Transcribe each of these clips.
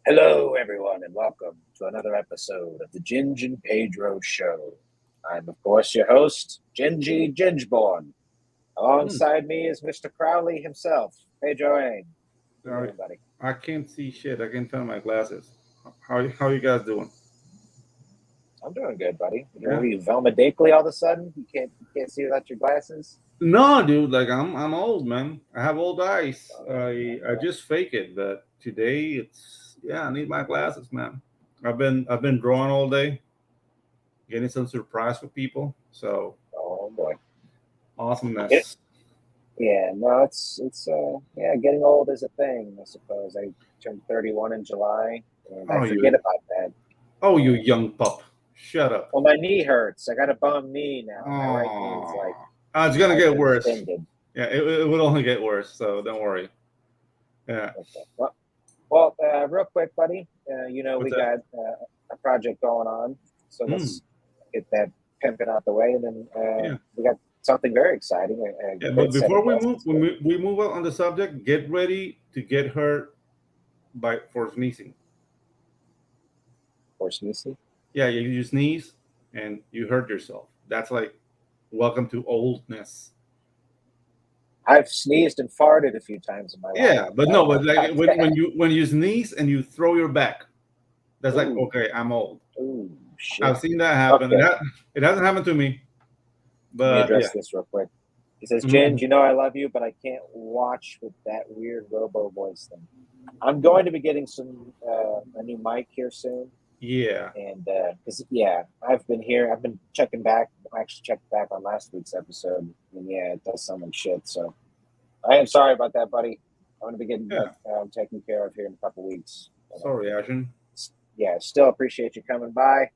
Hello, everyone, and welcome to another episode of the Ginge Pedro Show. I'm, of course, your host, Gingeborn. Alongside me is Mr. Crowley himself, Pedro Ain. How you doing, buddy? I can't see shit. I can't find my glasses. How you guys doing? I'm doing good, buddy. Are you Velma Dakley all of a sudden? You can't see without your glasses? No, dude. Like I'm old, man. I have old eyes. I just fake it, but today I need my glasses, man. I've been drawing all day, getting some surprise for people. So oh boy, awesomeness. It's getting old is a thing, I suppose. I turned 31 in July, and I forget about that. Oh, you young pup. Shut up. Well, my knee hurts. I got a bum knee now. My right knee's like... it's going to get worse. Extended. Yeah, it will only get worse, so don't worry. Yeah. Okay. Well, real quick, buddy, we got a project going on, so let's get that pimping out the way, and then we got something very exciting. But before we move on the subject, get ready to get hurt for sneezing. For sneezing? Yeah, you sneeze and you hurt yourself. That's like welcome to oldness. I've sneezed and farted a few times in my life. Yeah, but like when you sneeze and you throw your back, that's like, okay, I'm old. Ooh, shit. I've seen that happen. Okay. It hasn't happened to me. But let me address this real quick. He says, Ginge, I love you, but I can't watch with that weird robo voice thing. I'm going to be getting a new mic here soon. Yeah. And because I've been checking back. I actually checked back on last week's episode, and it does sound like shit. So I am sorry about that, buddy. I'm gonna be getting taken care of here in a couple weeks. Sorry, Ashton. Yeah, still appreciate you coming by.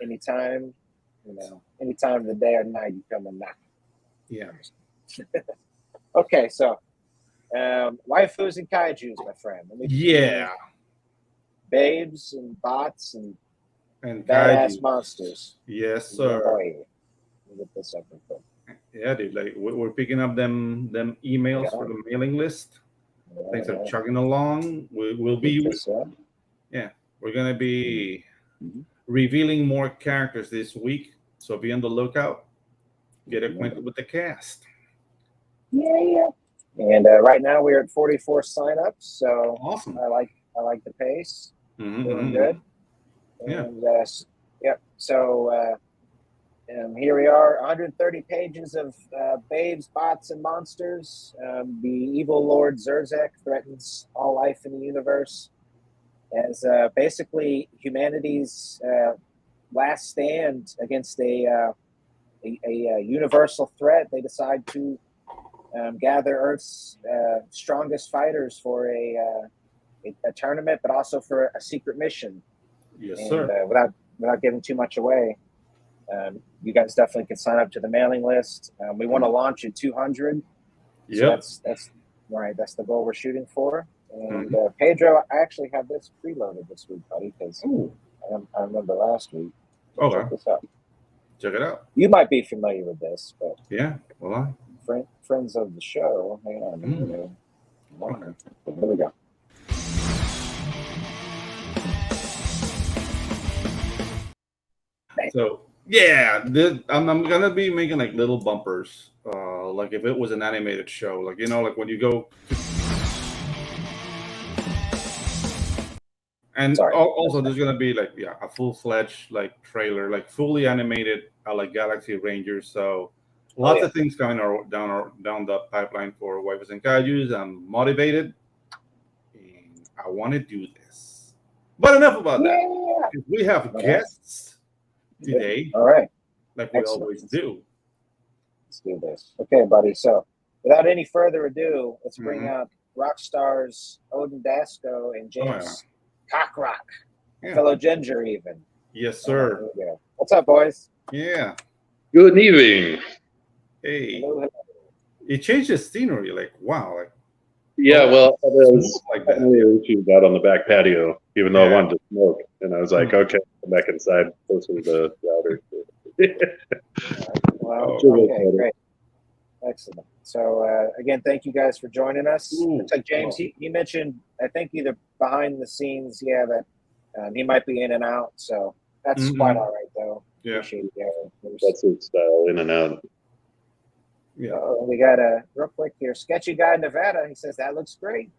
Anytime, any time of the day or night, you come and knock. Yeah. Okay, so waifus and kaijus, my friend. Babes and bots and badass monsters. Yes, sir. Get this up real quick. Yeah, dude. Like we're picking up them emails for the mailing list. Things are chugging along. We'll be. We're gonna be revealing more characters this week, so be on the lookout. Get acquainted with the cast. Yeah. And right now we're at 44 signups, so awesome. I like the pace. Doing good. And, So here we are, 130 pages of babes, bots, and monsters. The evil Lord Xerxec threatens all life in the universe as basically humanity's last stand against a universal threat. They decide to gather Earth's strongest fighters for a tournament, but also for a secret mission. Yes, sir. Without giving too much away, you guys definitely can sign up to the mailing list. We want to launch at 200. Yeah, so that's right. That's the goal we're shooting for. And Pedro, I actually have this preloaded this week, buddy, because I remember last week. So check this out. Check it out. You might be familiar with this, but friends of the show. Hang on. Okay. Here we go. So I'm gonna be making like little bumpers, like if it was an animated show, like like when you go. And also, there's gonna be like a full-fledged like trailer, like fully animated, like Galaxy Rangers. So lots of things coming down the pipeline for Waifus and KAIJUS. I'm motivated, and I want to do this. But enough about that. We have guests today. All right. Like we always do. Let's do this. Okay, buddy. So without any further ado, let's bring out rock stars Odin, Dasko, and James Cockrock. Fellow Ginger even. Yes, sir. What's up, boys? Yeah. Good evening. Hey. Hello. It changed the scenery. Like, wow. Like, well, there's like issues out on the back patio, even though I wanted to smoke. And I was like, okay, come back inside closer to the router. Okay, great. Excellent. So again, thank you guys for joining us. Looks like James, he mentioned, I think either behind the scenes, that he might be in and out. So that's quite all right, though. Yeah. Appreciate it. That's his style, in and out. Yeah. We got a real quick here. Sketchy Guy in Nevada. He says that looks great.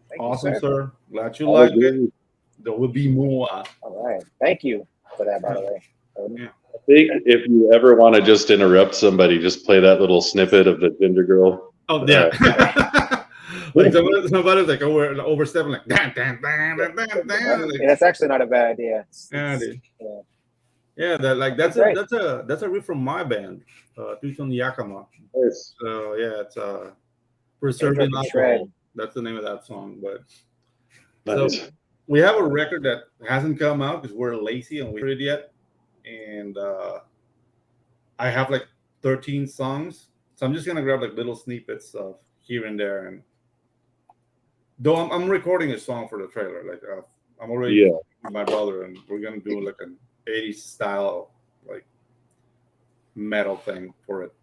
Thank Awesome, you, sir. Glad you like it. There will be more. All right. Thank you for that, by the way. Yeah. I think if you ever want to just interrupt somebody, just play that little snippet of the Ginger Girl. Oh, yeah. Like somebody's like overstepping, like dan, dan, dan, dan, dan, dan. Yeah, that's actually not a bad idea. That's a riff from my band, Tucson Yakima. Nice. So it's Preserving Alcohol. Alcohol. That's the name of that song. But Nice. so we have a record that hasn't come out because we're lazy and we haven't heard it yet. And I have like 13 songs, so I'm just gonna grab like little snippets of here and there. And though I'm recording a song for the trailer, like I'm already with my brother, and we're gonna do like an 80s style like metal thing for it.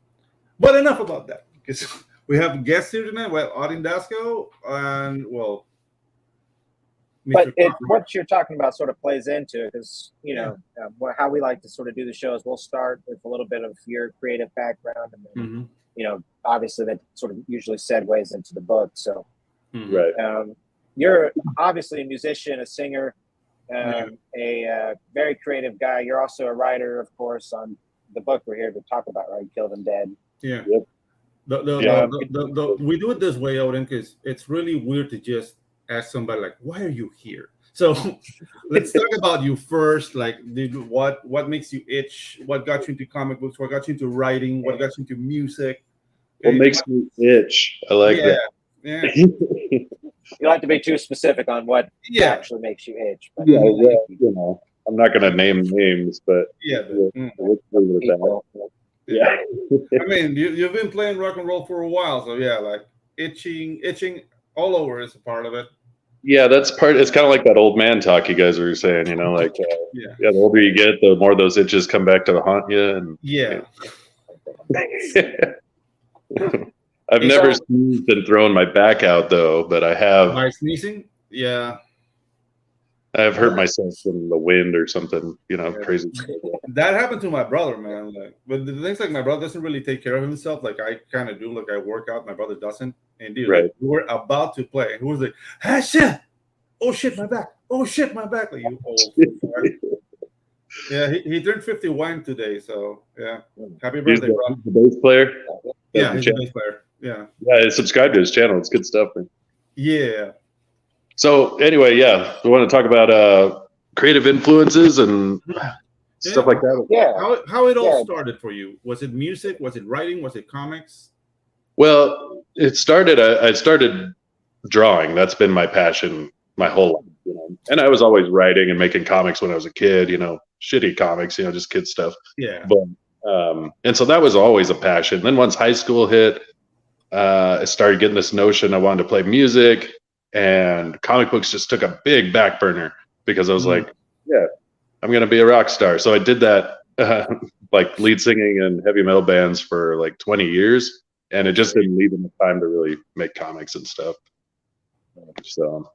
But enough about that, because we have guests here tonight. Well, Odin, Dasko, and but what you're talking about sort of plays into it, because how we like to sort of do the show is we'll start with a little bit of your creative background, and then obviously that sort of usually segues into the book. So right, you're obviously a musician, a singer, a very creative guy. You're also a writer, of course, on the book we're here to talk about, right? Kill Them Dead. Yeah. Yep. We do it this way, Odin, because it's really weird to just ask somebody like, why are you here? So let's talk about you first. Like, what makes you itch? What got you into comic books? What got you into writing? What got you into music? What makes me itch? I like that. Yeah. You don't have to be too specific on what actually makes you itch. But I'm not going to name names, but let's leave it at that. Yeah. I mean, you've been playing rock and roll for a while, so like itching all over is a part of it. Yeah, that's part. It's kind of like that old man talk you guys were saying, like the older you get, the more those itches come back to haunt you. And I've never sneezed and thrown my back out though, but I have. By sneezing? Yeah. I've hurt myself from the wind or something, crazy. That happened to my brother, man. But the thing's like my brother doesn't really take care of himself. Like I kind of do. Like I work out. My brother doesn't. And dude, like, we were about to play. Who was like, ah, shit! Oh shit, my back! Oh shit, my back! Like you old. Yeah, he turned 51 today. So happy birthday, bro. The bass player. Yeah, he's a bass player. Yeah. Yeah, subscribe to his channel. It's good stuff, man. Yeah. So anyway, we want to talk about creative influences and stuff like that. Yeah. How it all started for you? Was it music? Was it writing? Was it comics? Well, it started. I started drawing. That's been my passion my whole life, And I was always writing and making comics when I was a kid. Shitty comics, just kid stuff. Yeah. But and so that was always a passion. Then once high school hit, I started getting this notion I wanted to play music, and comic books just took a big back burner because I was like, I'm gonna be a rock star. So I did that, like lead singing in heavy metal bands for like 20 years. And it just didn't leave enough time to really make comics and stuff. So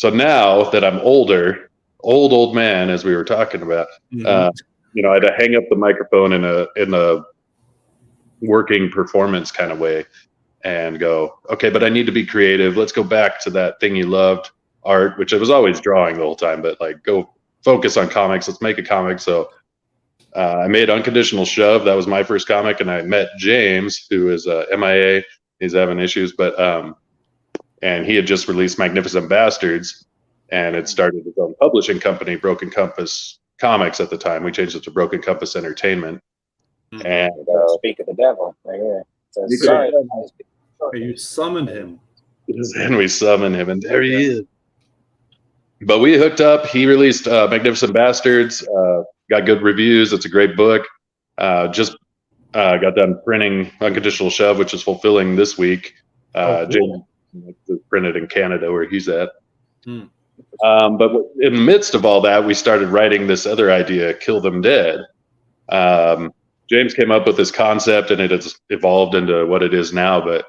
now that I'm older, old man, as we were talking about, I had to hang up the microphone in a working performance kind of way and go, okay, but I need to be creative. Let's go back to that thing you loved, art, which I was always drawing the whole time, but like go focus on comics. Let's make a comic. So I made Unconditional Shove. That was my first comic, and I met James, who is MIA. He's having issues, but and he had just released Magnificent Bastards, and it started his own publishing company, Broken Compass Comics. At the time, we changed it to Broken Compass Entertainment. And speak of the devil, right here. You summoned him, and we summoned him, and there he is. But we hooked up. He released Magnificent Bastards. Got good reviews. It's a great book. Just got done printing Unconditional Shove, which is fulfilling this week. James printed in Canada, where he's at. But in the midst of all that, we started writing this other idea, Kill Them Dead. James came up with this concept, and it has evolved into what it is now. But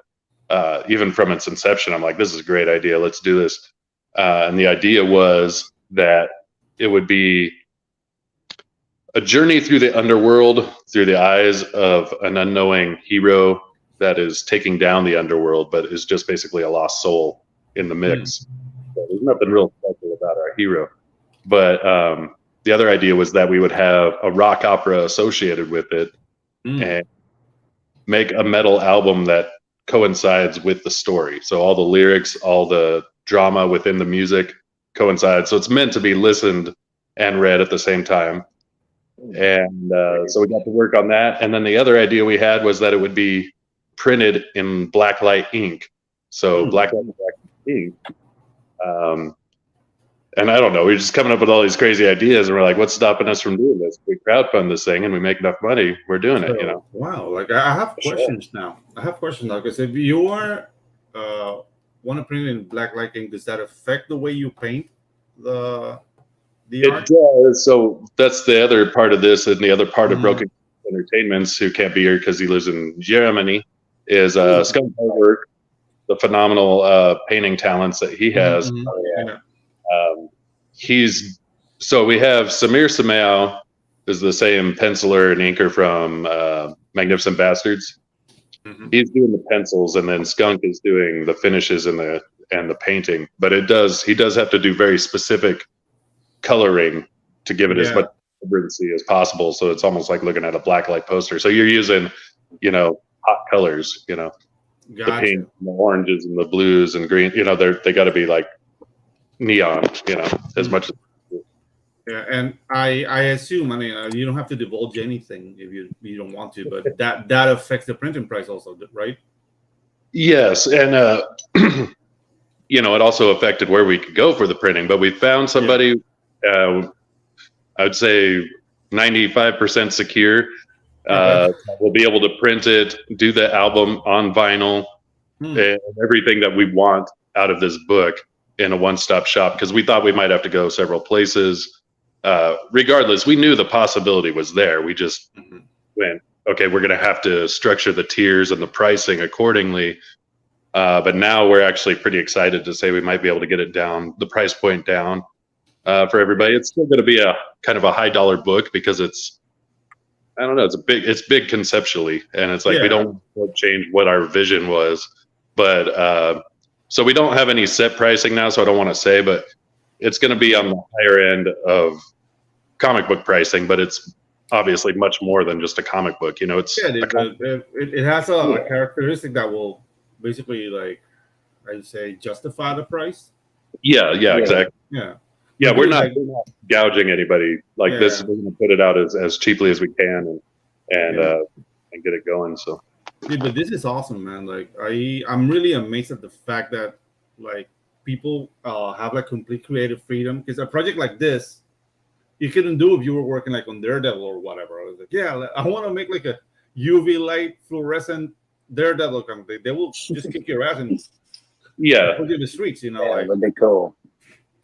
even from its inception, I'm like, this is a great idea. Let's do this. And the idea was that it would be a journey through the underworld through the eyes of an unknowing hero that is taking down the underworld, but is just basically a lost soul in the mix. So there's nothing real special about our hero. But the other idea was that we would have a rock opera associated with it and make a metal album that coincides with the story. So all the lyrics, all the drama within the music coincides. So it's meant to be listened and read at the same time. And so we got to work on that. And then the other idea we had was that it would be printed in blacklight ink. So blacklight ink. And I don't know, we're just coming up with all these crazy ideas, and we're like, what's stopping us from doing this? We crowdfund this thing and we make enough money, we're doing it, you know. Wow, like I have questions now. Because if you are want to print in blacklight ink, does that affect the way you paint the art? It does. So that's the other part of this, and the other part of Broken Entertainments, who can't be here because he lives in Germany, is Skunk Work, the phenomenal painting talents that he has. So we have Samir Samao is the same penciler and inker from Magnificent Bastards. He's doing the pencils, and then Skunk is doing the finishes and the painting. But he does have to do very specific coloring to give it as much vibrancy as possible. So it's almost like looking at a blacklight poster. So you're using, hot colors, the paint, and the oranges and the blues and green, they got to be like neon, as much as. Yeah, and I assume, you don't have to divulge anything if you don't want to, but that affects the printing price also, right? Yes, and it also affected where we could go for the printing. But we found somebody, I would say 95% secure. We'll be able to print it, do the album on vinyl, and everything that we want out of this book in a one-stop shop, because we thought we might have to go several places. Regardless, we knew the possibility was there. We just went, okay, we're going to have to structure the tiers and the pricing accordingly. But now we're actually pretty excited to say we might be able to get it down, the price point down for everybody. It's still going to be a kind of a high dollar book because it's big conceptually, and it's like we don't want to change what our vision was. But so we don't have any set pricing now, so I don't want to say, but it's going to be on the higher end of comic book pricing, but it's obviously much more than just a comic book. It has a characteristic that will basically, like I'd say, justify the price. Yeah, exactly. Yeah, we're not gouging anybody like this. We're going to put it out as cheaply as we can and get it going. So. Dude, but this is awesome, man. Like I'm really amazed at the fact that like people have like complete creative freedom, because a project like this you couldn't do if you were working like on Daredevil or whatever. I was like, I want to make like a UV light fluorescent Daredevil kind of thing. They will just kick your ass and put you in the streets, would be cool.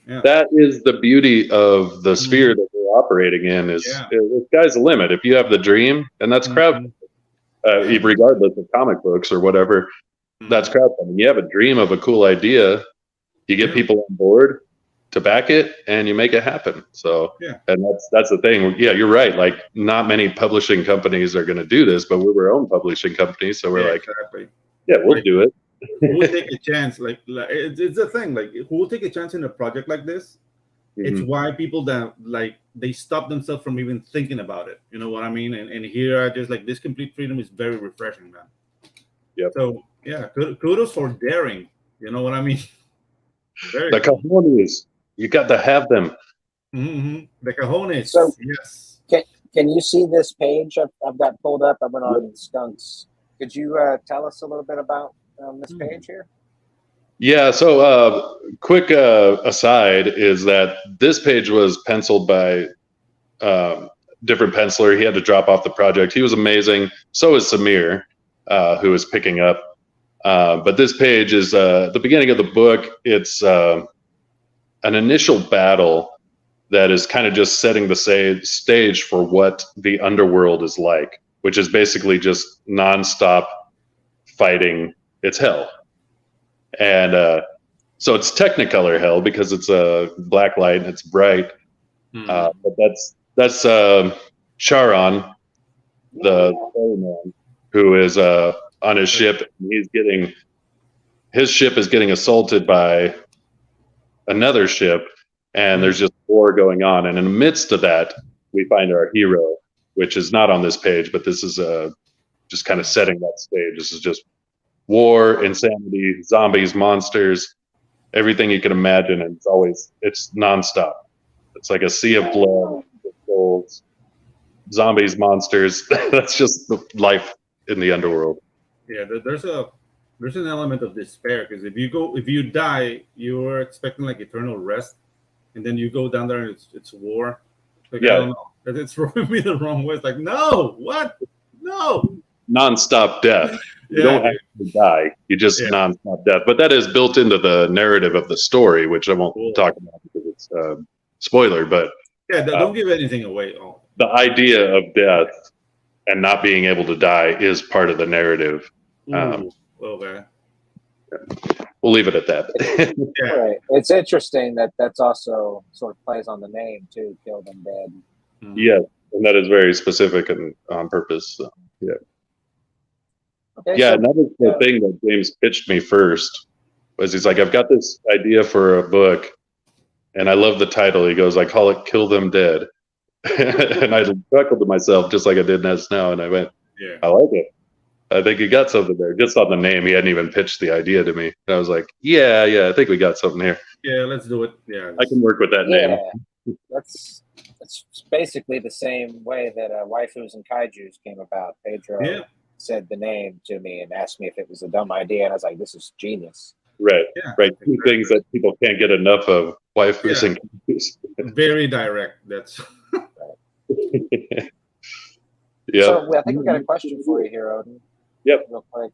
Yeah. That is the beauty of the sphere that we're operating in. Is the sky's the limit. If you have the dream, and that's crowdfunding, regardless of comic books or whatever, that's crowdfunding. You have a dream of a cool idea, you get people on board to back it, and you make it happen. So, and that's the thing. Yeah, you're right. Like, not many publishing companies are going to do this, but we're our own publishing company, so we're we'll do it. Who will take a chance? Like it's a thing. Like, who will take a chance in a project like this? It's why people that they stop themselves from even thinking about it. You know what I mean? And here I just like this complete freedom is very refreshing, man. Yeah. So kudos for daring. You know what I mean? The cojones, you got to have them. The cojones. So, yes. Can you see this page I've got pulled up? I've been on Skunks. Could you tell us a little bit about this page here? Yeah, so quick aside is that this page was penciled by different penciler. He had to drop off the project. He was amazing. So is Samir, who is picking up. But this page is the beginning of the book. It's an initial battle that is kind of just setting the stage for what the underworld is like. which is basically just nonstop fighting. It's hell. And so it's Technicolor hell because it's a black light and it's bright. But that's Charon, the ferryman, who is on his ship. His ship is getting assaulted by another ship, and there's just war going on. And in the midst of that, we find our hero, which is not on this page, but this is just kind of setting that stage. This is just war, insanity, zombies, monsters, everything you can imagine, and it's nonstop. It's like a sea of blood, souls, zombies, monsters. That's just the life in the underworld. Yeah, there's an element of despair, because if you die, you're expecting like eternal rest, and then you go down there and it's war. Like, I don't know. It's rubbing me the wrong way. It's like, no, what? No. Nonstop death. You don't have to die. You just nonstop death. But that is built into the narrative of the story, which I won't talk about because it's spoiler. But don't give anything away. The idea of death and not being able to die is part of the narrative. Okay. We'll leave it at that. Right. It's interesting that's also sort of plays on the name too. Kill Them Dead. Yes, and that is very specific and on purpose. So, yeah. Okay, yeah, so, another thing that James pitched me first was he's like, I've got this idea for a book, and I love the title. He goes, I call it Kill Them Dead. And I chuckled to myself just like I did now, and I went, I like it. I think you got something there. Just on the name, he hadn't even pitched the idea to me. And I was like, yeah, I think we got something here. Yeah, let's do it. Yeah, I can work with that name. That's basically the same way that WAIFUS and KAIJUS came about. Pedro said the name to me and asked me if it was a dumb idea, and I was like, this is genius. Right, right. Two things that people can't get enough of, WAIFUS and KAIJUS. Very direct. That's So I think we got a question for you here, Odin. Yep. Real quick.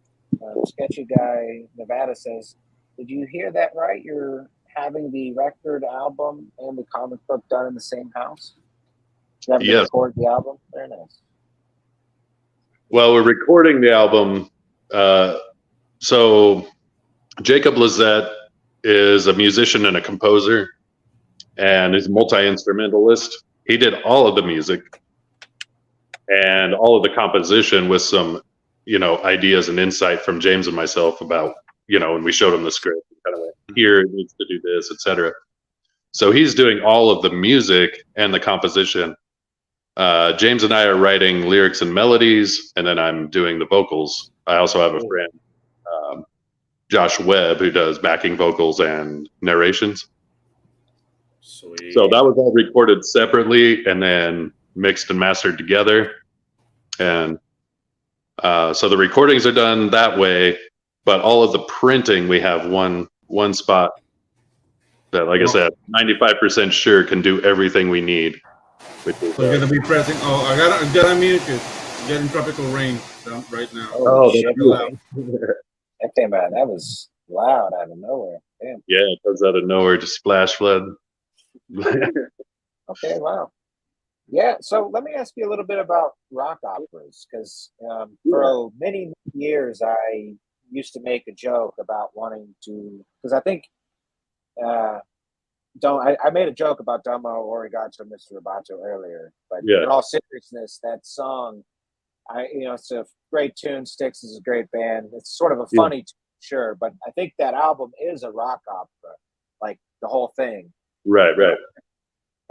Sketchy Guy Nevada says, did you hear that right? You're having the record album and the comic book done in the same house? You have to record the album? Very nice. Well, we're recording the album. So Jacob Lizette is a musician and a composer, and he's a multi-instrumentalist. He did all of the music and all of the composition with some, ideas and insight from James and myself about, when we showed him the script, kind of like, here it needs to do this, etc. So he's doing all of the music and the composition. James and I are writing lyrics and melodies, and then I'm doing the vocals. I also have a friend, Josh Webb, who does backing vocals and narrations. Sweet. So that was all recorded separately and then mixed and mastered together. And so the recordings are done that way, but all of the printing, we have one spot that, like I said, 95% sure can do everything we need. Which is, we're gonna be pressing. Oh, I gotta mute you. I'm getting tropical rain right now. That's loud. That came out. That was loud out of nowhere. Damn. Yeah, it comes out of nowhere, just splash flood. Okay, wow. Yeah, so let me ask you a little bit about rock operas, because for many years I used to make a joke about wanting to, because I think I made a joke about Domo Origato Mr. Roboto earlier, but in all seriousness, that song, it's a great tune. Styx is a great band. It's sort of a funny tune, sure, but I think that album is a rock opera, like the whole thing. Right.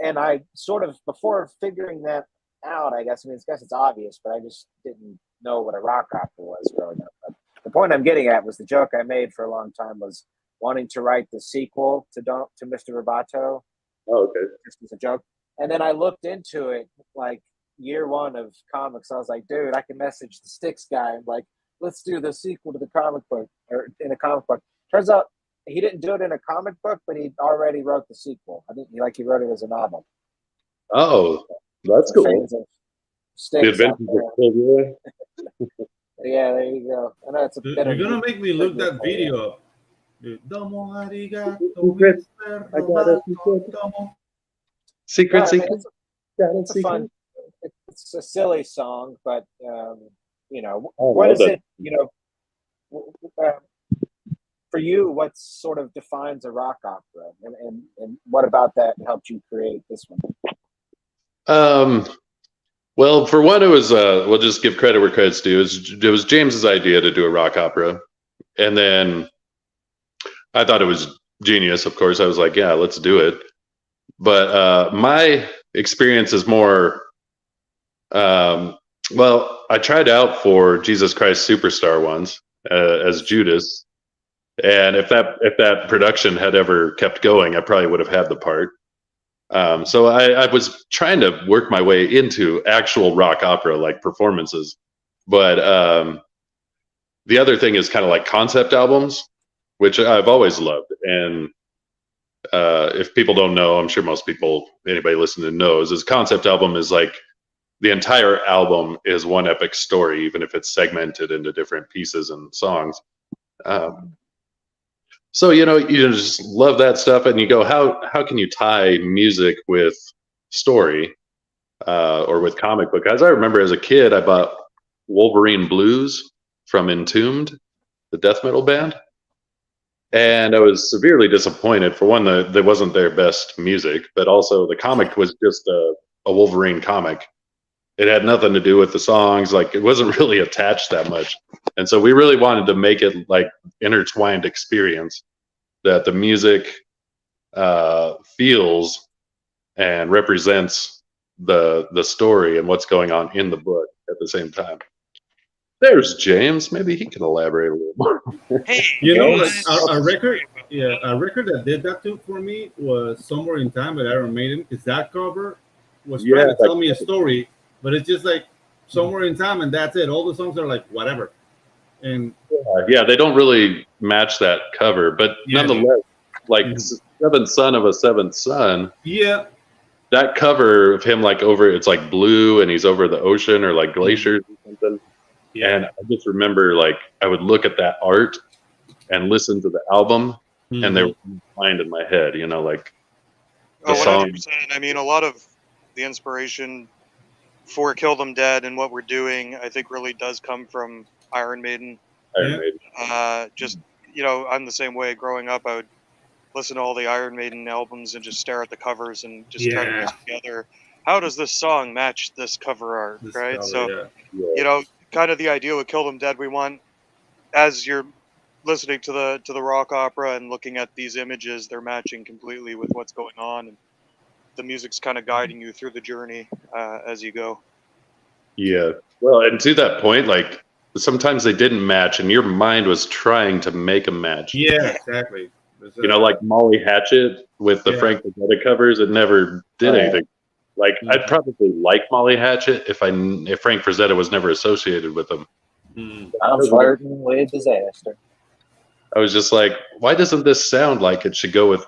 And I sort of, before figuring that out, I guess it's obvious, but I just didn't know what a rock opera was growing up. But the point I'm getting at was the joke I made for a long time was wanting to write the sequel to Mr. Roboto. Oh, okay. Just as a joke. And then I looked into it, like year one of comics. I was like, dude, I can message the Styx guy and like, let's do the sequel to the comic book, or in a comic book. Turns out he didn't do it in a comic book, but he already wrote the sequel. I think he wrote it as a novel. Oh, that's cool. The Adventures of Killjoy. Yeah, there you go. I know it's you're gonna make me look that video up. Domo arigato, I got a secret. It's it's a silly song, but you know, I what love is that. it? You know, for you, what sort of defines a rock opera, and what about that helped you create this one? Well, for one, it was we'll just give credit where credit's due. It was James's idea to do a rock opera, and then I thought it was genius. Of course, I was like, yeah, let's do it. But my experience is more. Well, I tried out for Jesus Christ Superstar once as Judas, and if that production had ever kept going, I probably would have had the part. So I was trying to work my way into actual rock opera like performances, but the other thing is kind of like concept albums, which I've always loved. And if people don't know, I'm sure most people, anybody listening knows, is concept album is like the entire album is one epic story, even if it's segmented into different pieces and songs. So you just love that stuff, and you go, how can you tie music with story or with comic book? As I remember, as a kid, I bought Wolverine Blues from Entombed, the death metal band, and I was severely disappointed. For one, that wasn't their best music, but also the comic was just a Wolverine comic. It had nothing to do with the songs. Like, it wasn't really attached that much. And so we really wanted to make it like intertwined experience that the music feels and represents the story and what's going on in the book at the same time. There's James. Maybe he can elaborate a little more. Hey, You know, guys. a record that did that too for me was Somewhere in Time by Iron Maiden, because that cover was trying to tell me a story, but it's just like Somewhere in Time, and that's it. All the songs are like whatever. And yeah, they don't really match that cover, but nonetheless, like Seventh Son of a Seventh Son. Yeah. That cover of him like over, it's like blue and he's over the ocean or like glaciers or something. Yeah. And I just remember like I would look at that art and listen to the album, and they were lined in my head, like the song. 100%. I mean, a lot of the inspiration for Kill Them Dead and what we're doing, I think, really does come from Iron Maiden. Just, I'm the same way. Growing up, I would listen to all the Iron Maiden albums and just stare at the covers and just try to piece together, how does this song match this cover art, right? So, kind of the idea with Kill Them Dead, we want, as you're listening to the rock opera and looking at these images, they're matching completely with what's going on, and the music's kind of guiding you through the journey as you go. Yeah. Well, and to that point, like sometimes they didn't match, and your mind was trying to make a match. Yeah, exactly. Like Molly Hatchet with the Frank Frazetta covers, it never did anything. Like I'd probably like Molly Hatchet if Frank Frazetta was never associated with them. I'm flirting with disaster. I was just like, why doesn't this sound like it should go with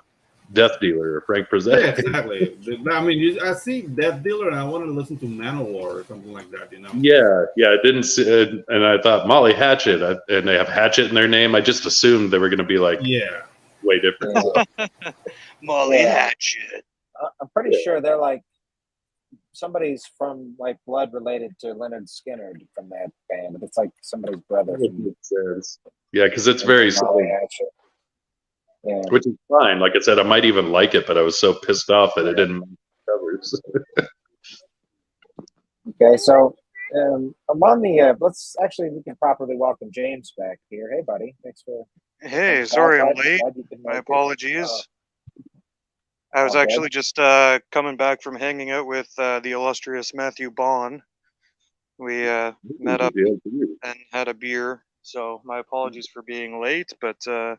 Death Dealer or Frank Frazetta? Yeah, exactly. I mean, I see Death Dealer and I wanted to listen to Manowar or something like that, Yeah, I didn't see, and I thought Molly Hatchet, and they have Hatchet in their name. I just assumed they were going to be like, way different. Molly Hatchet. I'm pretty sure they're like somebody's from like blood related to Leonard Skinner from that band. It's like somebody's brother. Yeah, because it's very Molly Hatchet. Yeah. Which is fine. Like I said, I might even like it, but I was so pissed off that it didn't make covers. Okay, so I'm on the. We can properly welcome James back here. Hey, buddy. Thanks for. Hey, sorry I'm late. My apologies. I was actually just coming back from hanging out with the illustrious Matthew Bond. We met up and had a beer. So my apologies for being late, but here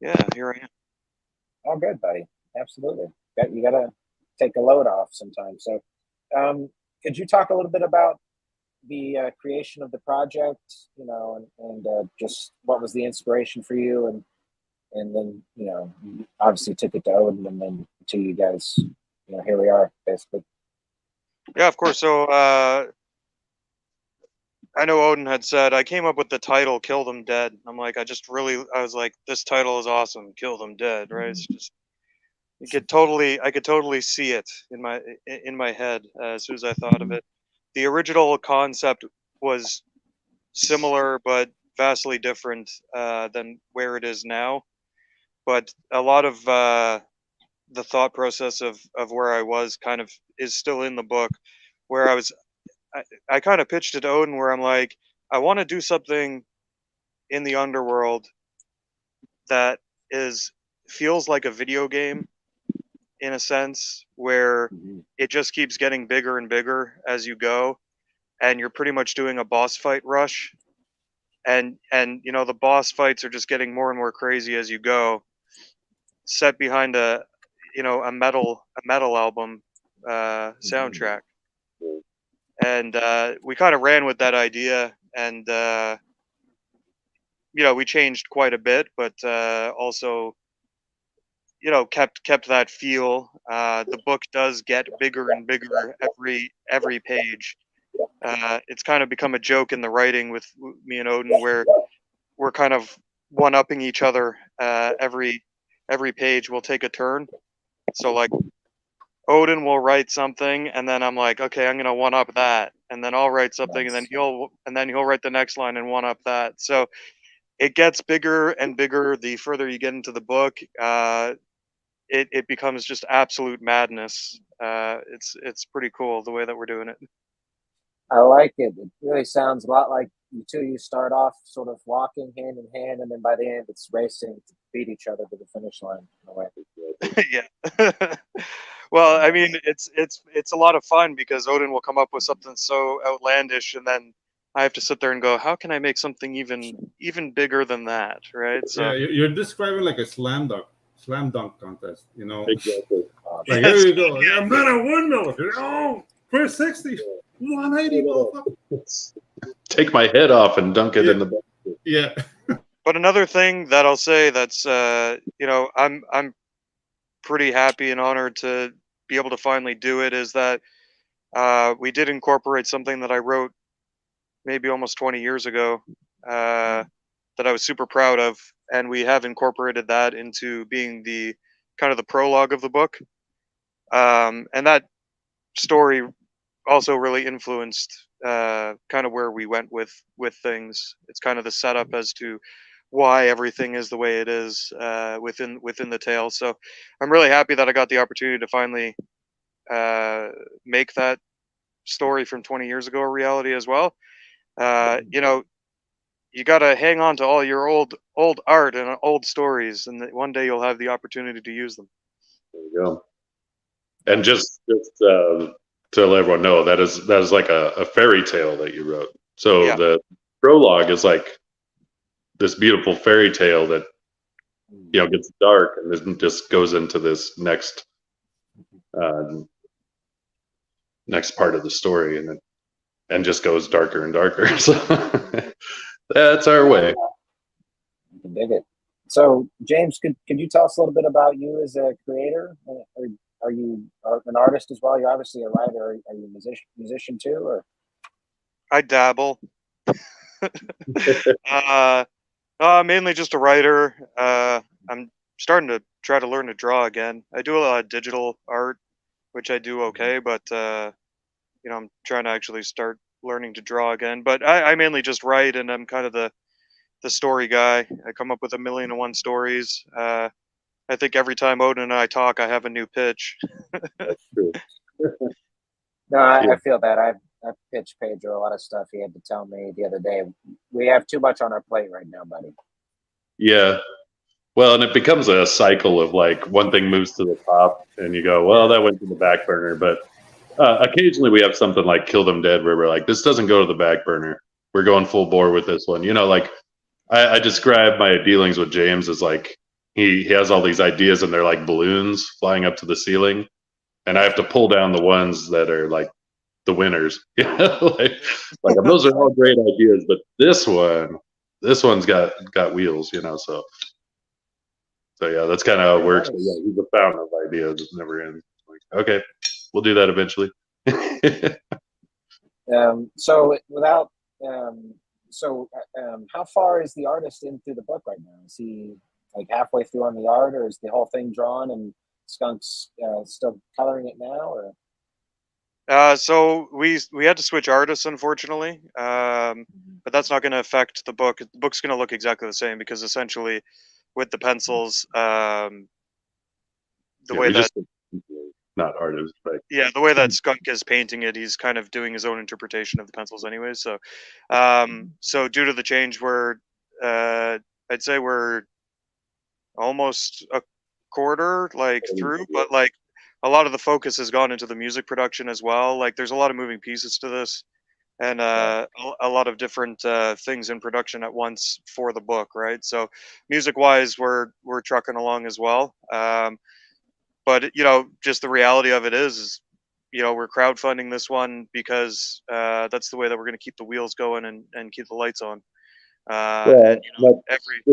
I am. Oh, good, buddy. Absolutely. You got to take a load off sometimes. So could you talk a little bit about the creation of the project, and just what was the inspiration for you, and then, you obviously took it to Odin, and then to you guys, here we are, basically. Yeah, of course. So I know Odin had said, I came up with the title, Kill Them Dead. I'm like, I was like, this title is awesome, Kill Them Dead, right? It's just I could totally see it in my head as soon as I thought of it. The original concept was similar but vastly different than where it is now. But a lot of the thought process of where I was kind of is still in the book, where I kind of pitched it to Odin where I'm like, I want to do something in the underworld that feels like a video game in a sense, where it just keeps getting bigger and bigger as you go, and you're pretty much doing a boss fight rush, and you know, the boss fights are just getting more and more crazy as you go, set behind a metal album soundtrack. And we kind of ran with that idea, and you know, we changed quite a bit, but also, you know, kept that feel. The book does get bigger and bigger every page. It's kind of become a joke in the writing with me and Odin, where we're kind of one-upping each other. Every page will take a turn. So like, Odin will write something, and then I'm like, okay, I'm gonna one-up that, and then I'll write something, and then he'll write the next line and one-up that. So it gets bigger and bigger the further you get into the book. It becomes just absolute madness. It's pretty cool the way that we're doing it. I like it. It really sounds a lot like you start off sort of walking hand in hand, and then by the end it's racing to beat each other to the finish line in a way. Yeah. Well, I mean, it's a lot of fun because Odin will come up with something so outlandish, and then I have to sit there and go, how can I make something even bigger than that, right? So yeah, you're describing like a slam dunk contest, you know. Exactly. Like, here you go. Yeah. I'm gonna win those. Oh, 360, 180, motherfucker. Take my head off and dunk it in the basket. Yeah. But another thing that I'll say that's you know, I'm pretty happy and honored to be able to finally do it is that we did incorporate something that I wrote maybe almost 20 years ago that I was super proud of, and we have incorporated that into being the kind of the prologue of the book. And that story also really influenced kind of where we went with things. It's kind of the setup as to why everything is the way it is within the tale. So I'm really happy that I got the opportunity to finally make that story from 20 years ago a reality as well. You know, you got to hang on to all your old art and old stories, and one day you'll have the opportunity to use them. There you go. And just to let everyone know, that is like a fairy tale that you wrote. So yeah. The prologue is like this beautiful fairy tale that, you know, gets dark and then just goes into this next part of the story, and just goes darker and darker. So that's our way. You can dig it. So James, could you tell us a little bit about you as a creator? Are you an artist as well? You're obviously a writer. Are you a musician too, or? I dabble. Mainly just a writer. I'm starting to try to learn to draw again. I do a lot of digital art, which I do okay, but you know, I'm trying to actually start learning to draw again. But I mainly just write, and I'm kind of the story guy. I come up with 1,000,001 stories. I think every time Odin and I talk, I have a new pitch. That's true. No, I feel that. I've pitched Pedro a lot of stuff. He had to tell me the other day, we have too much on our plate right now, buddy. Yeah. Well, and it becomes a cycle of like one thing moves to the top and you go, well, that went to the back burner. But occasionally we have something like Kill Them Dead where we're like, this doesn't go to the back burner. We're going full bore with this one. You know, like I describe my dealings with James as like he has all these ideas and they're like balloons flying up to the ceiling. And I have to pull down the ones that are like the winners. You know, like those are all great ideas, but this one's got wheels, you know. So yeah, that's kind of how it works. But yeah, he's a fountain of ideas. It's never ends. Like, okay, we'll do that eventually. How far is the artist into the book right now? Is he like halfway through on the art, or is the whole thing drawn and Skunk's still coloring it now, or? So we had to switch artists, unfortunately, but that's not going to affect the book. The book's going to look exactly the same because essentially, with the pencils, the way that not artists, but the way that Skunk is painting it, he's kind of doing his own interpretation of the pencils, anyways. So, so due to the change, I'd say we're almost a quarter through, but a lot of the focus has gone into the music production as well. Like there's a lot of moving pieces to this, and a lot of different things in production at once for the book, right? So music wise, we're trucking along as well. But just the reality of it is we're crowdfunding this one because that's the way that we're going to keep the wheels going and keep the lights on. And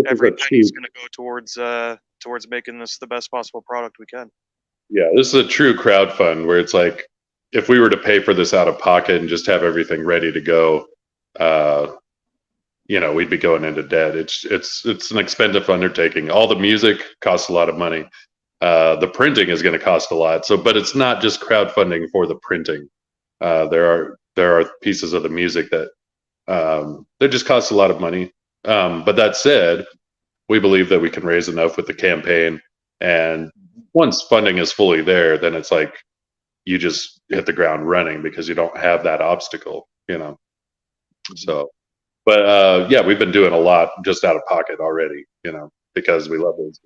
every penny's going to go towards making this the best possible product we can. Yeah, this is a true crowdfund where it's like, if we were to pay for this out of pocket and just have everything ready to go, we'd be going into debt. It's an expensive undertaking. All the music costs a lot of money. The printing is going to cost a lot. But it's not just crowdfunding for the printing. There are pieces of the music that just cost a lot of money. But that said, we believe that we can raise enough with the campaign, and once funding is fully there, then it's like you just hit the ground running because you don't have that obstacle, So, but we've been doing a lot just out of pocket already, because we love it.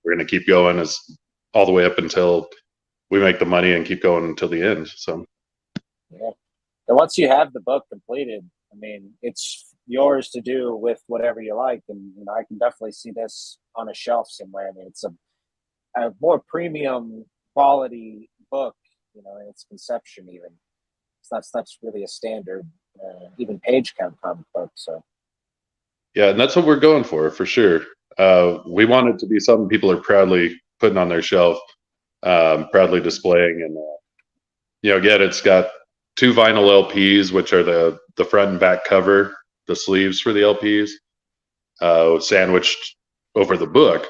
We're going to keep going all the way up until we make the money and keep going until the end. So, yeah. And once you have the book completed, I mean, it's yours to do with whatever you like. And, I can definitely see this on a shelf somewhere. I mean, it's a more premium quality book, in its conception even. That's really a standard, even page count comic book. So, yeah, and that's what we're going for sure. We want it to be something people are proudly putting on their shelf, proudly displaying, and again, it's got 2 vinyl LPs, which are the front and back cover, the sleeves for the LPs, sandwiched over the book.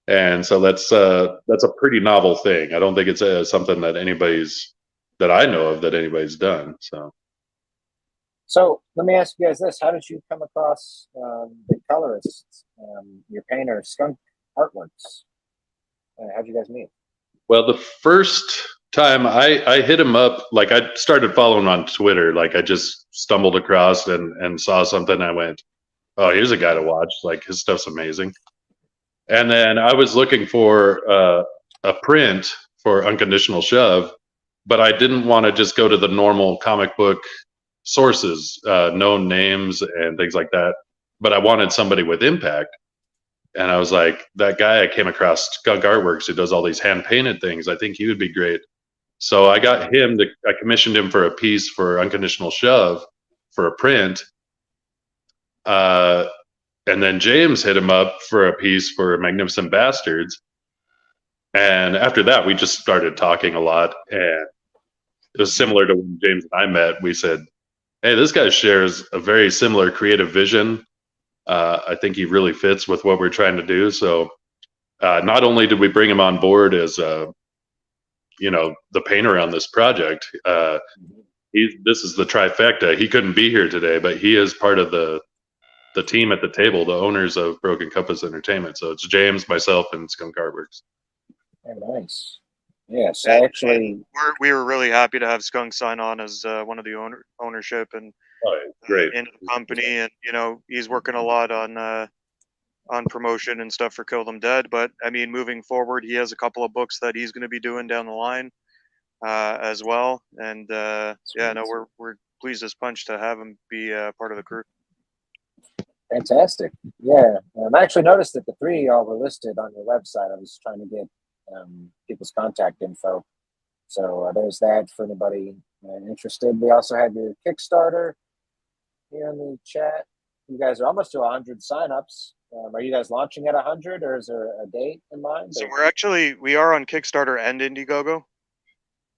And so that's a pretty novel thing. I don't think it's something that I know of that anybody's done. So let me ask you guys this: how did you come across the colorist, your painter, Skunk Artworks? How'd you guys meet? Well, the first time I hit him up, like I started following on Twitter, like I just stumbled across and saw something. And I went, oh, here's a guy to watch. Like his stuff's amazing. And then I was looking for a print for Unconditional Shove, but I didn't want to just go to the normal comic book sources, known names and things like that. But I wanted somebody with impact. And I was like, that guy I came across, Skunk Artworks, who does all these hand painted things, I think he would be great. So I got him I commissioned him for a piece for Unconditional Shove for a print. And then James hit him up for a piece for Magnificent Bastards. And after that, we just started talking a lot. And it was similar to when James and I met. We said, hey, this guy shares a very similar creative vision. I think he really fits with what we're trying to do. So not only did we bring him on board as, the painter on this project, this is the trifecta. He couldn't be here today, but he is part of the team at the table, the owners of Broken Compass Entertainment. So it's James, myself, and Skunk Artworks. Oh, nice. Yes, actually, we were really happy to have Skunk sign on as one of the ownership and great into the company, and he's working a lot on promotion and stuff for Kill Them Dead. But I mean, moving forward, he has a couple of books that he's going to be doing down the line as well. And we're pleased as punch to have him be part of the crew. Fantastic. Yeah, I actually noticed that the 3 of y'all were listed on your website. I was trying to get people's contact info. So there's that for anybody interested. We also have your Kickstarter here in the chat. You guys are almost to 100 signups. Are you guys launching at 100, or is there a date in mind? So we are on Kickstarter and Indiegogo.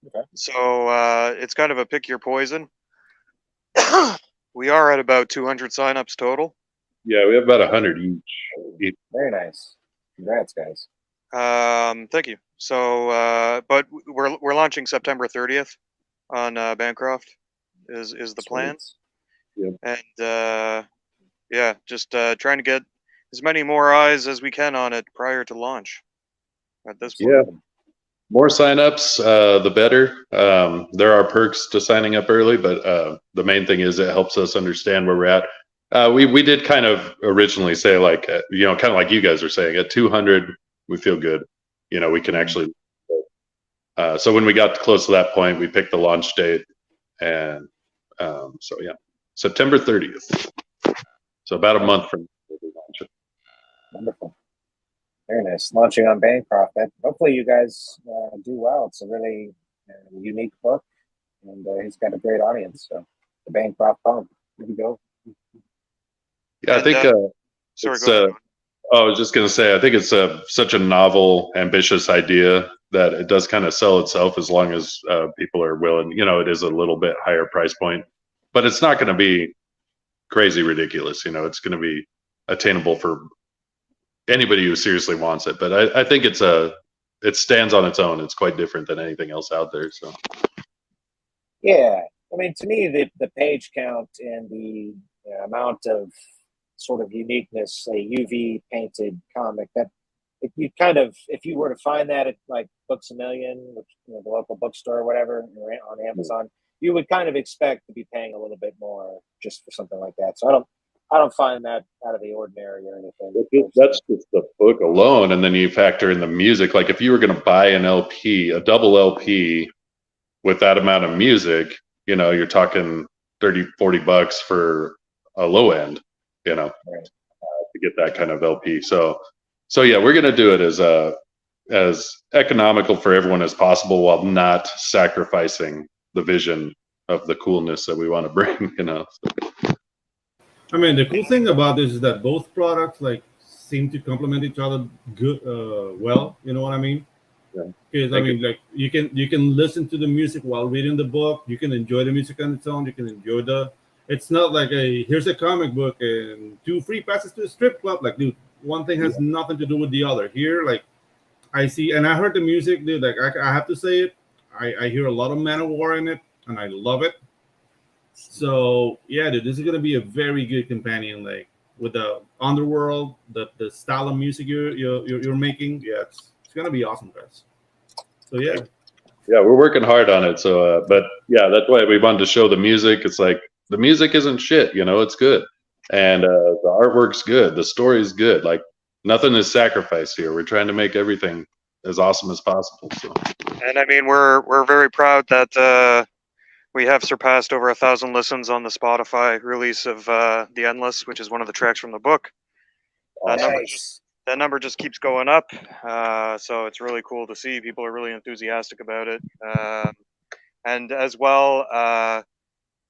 Okay. So it's kind of a pick your poison. We are at about 200 signups total. Yeah, we have about 100 each. Very nice. Congrats, guys. Thank you. So, but we're launching September 30th on Bancroft is the plan. Yep. And yeah, just trying to get as many more eyes as we can on it prior to launch. At this point. Yeah. More signups, the better. There are perks to signing up early, but the main thing is it helps us understand where we're at. We did kind of originally say like, kind of like you guys are saying, at 200, we feel good. We can actually. So when we got close to that point, we picked the launch date, and so yeah, September 30th. So about a month from when we launch it. Wonderful. Very nice. Launching on Bancroft. Hopefully you guys do well. It's a really unique book, and he's got a great audience. So the Bancroft poem. Here we go. Yeah, I think. Sorry, go ahead. I was just going to say, I think it's such a novel, ambitious idea that it does kind of sell itself as long as people are willing. It is a little bit higher price point, but it's not going to be crazy ridiculous. It's going to be attainable for anybody who seriously wants it. But I think it stands on its own. It's quite different than anything else out there. So yeah, I mean, to me, the page count and the amount of sort of uniqueness, a UV painted comic, that if you were to find that at like Books A Million, which, the local bookstore or whatever, or on Amazon, you would kind of expect to be paying a little bit more just for something like that. So I don't find that out of the ordinary or anything. That's just the book alone, and then you factor in the music. Like if you were going to buy an LP, a double LP with that amount of music, you're talking $30-40 for a low end, Right. to get that kind of LP. So yeah, we're going to do it as economical for everyone as possible while not sacrificing the vision of the coolness that we want to bring. I mean, the cool thing about this is that both products seem to complement each other good, well. You know what I mean? Yeah. Because I mean, like you can listen to the music while reading the book. You can enjoy the music on its own. You can enjoy It's not like here's a comic book and 2 free passes to a strip club. Like, dude, one thing has nothing to do with the other. Here, like, I see, and I heard the music, dude. Like, I have to say it. I hear a lot of Man of War in it, and I love it. So yeah, dude, this is gonna be a very good companion, like with the underworld, the style of music you're making. Yeah, it's gonna be awesome, guys. So yeah, we're working hard on it. So, but yeah, that's why we wanted to show the music. It's like the music isn't shit, it's good, and the artwork's good, the story's good. Like nothing is sacrificed here. We're trying to make everything as awesome as possible. So, and I mean, we're very proud that. We have surpassed over 1,000 listens on the Spotify release of The Endless, which is one of the tracks from the book. That number just keeps going up. So it's really cool to see. People are really enthusiastic about it. And as well,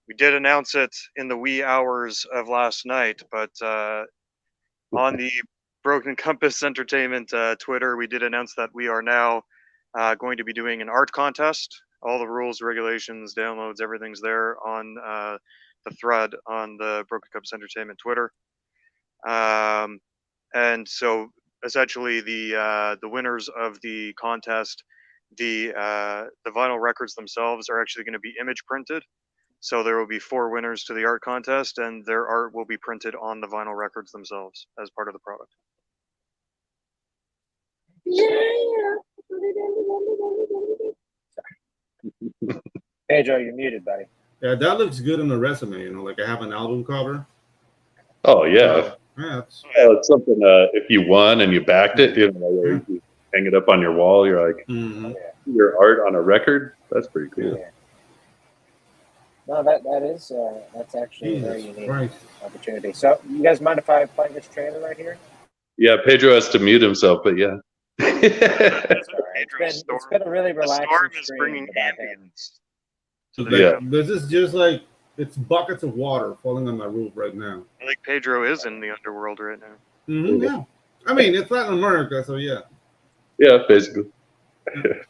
we did announce it in the wee hours of last night, but on the Broken Compass Entertainment Twitter, we did announce that we are now going to be doing an art contest. All the rules, regulations, downloads, everything's there on the thread on the Broken Compass Entertainment Twitter. And so essentially the winners of the contest, the vinyl records themselves are actually going to be image printed. So there will be 4 winners to the art contest, and their art will be printed on the vinyl records themselves as part of the product. Yeah. Pedro, you're muted, buddy. Yeah, that looks good on the resume. Like I have an album cover. Oh yeah, it's something. If you won and you backed it, you hang it up on your wall. You're like, your art on a record. That's pretty cool. Yeah. No, that's actually a very unique opportunity. So, you guys mind if I play this trailer right here? Yeah, Pedro has to mute himself, but yeah. It's been a really relaxing storm is stream bringing without him. ambience. So this is just like it's buckets of water falling on my roof right now. I think Pedro is in the underworld right now. Mm-hmm, yeah, I mean it's Latin America, so yeah. Yeah, basically. Okay,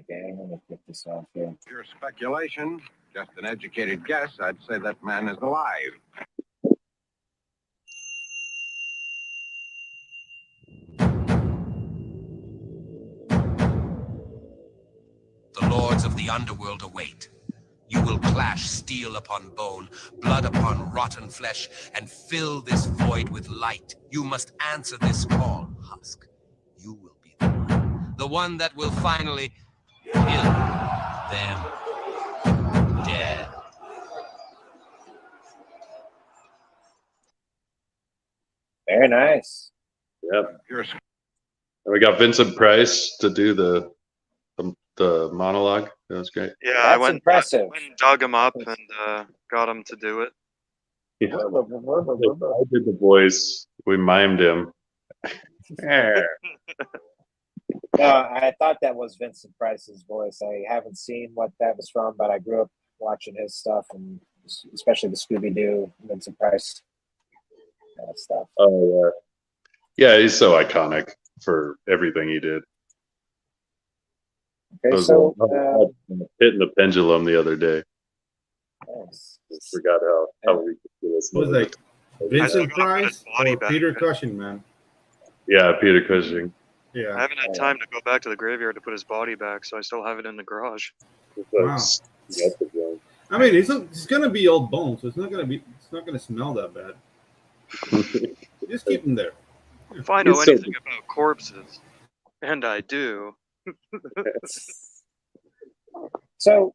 gang, let me get this off here. Pure speculation, just an educated guess. I'd say that man is alive. lords of the underworld await. You will clash steel upon bone, blood upon rotten flesh, and fill this void with light. You must answer this call, Husk. You will be the one that will finally kill them dead. Very nice. Yep. And we got Vincent Price to do the monologue. That was great. Yeah, That's I went impressive. and dug him up and got him to do it. Yeah. I did the voice. We mimed him. No, I thought that was Vincent Price's voice. I haven't seen what that was from, but I grew up watching his stuff, and especially the Scooby-Doo Vincent Price stuff. Oh, yeah. Yeah, he's so iconic for everything he did. Okay, so hitting the pendulum the other day. nice. I forgot how ridiculous. It was like Vincent Price or Peter Cushing, man. Yeah, Peter Cushing. Yeah. I haven't had time to go back to the graveyard to put his body back, so I still have it in the garage. Wow. I mean, it's gonna be old bones, so it's not gonna smell that bad. Just keep him there. If I know anything about corpses, and I do. So,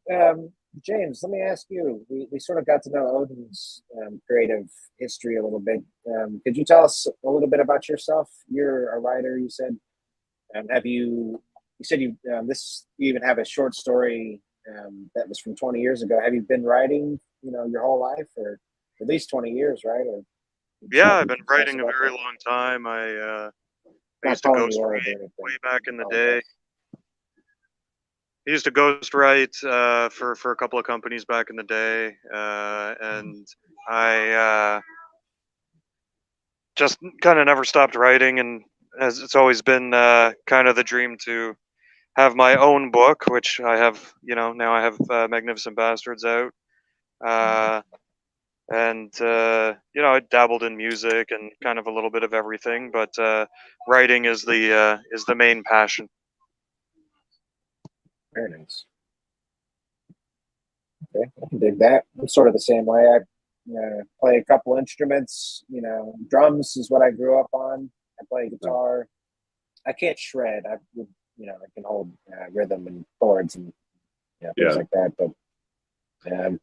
James, let me ask you. We sort of got to know Odin's creative history a little bit. Could you tell us a little bit about yourself? You're a writer, you said. You said you even have a short story that was from 20 years ago. Have you been writing, your whole life, or at least 20 years, right? Or yeah, I've been writing a very long time. I used to ghostwrite way back in the day. I used to ghostwrite for a couple of companies back in the day, and I just kind of never stopped writing, and as it's always been kind of the dream to have my own book, which I have. Now I have Magnificent Bastards out, and I dabbled in music and kind of a little bit of everything, but writing is the main passion. Very nice. Okay, I can dig that. I'm sort of the same way. I play a couple instruments. Drums is what I grew up on. I play guitar. I can't shred. I can hold rhythm and chords and things like that. But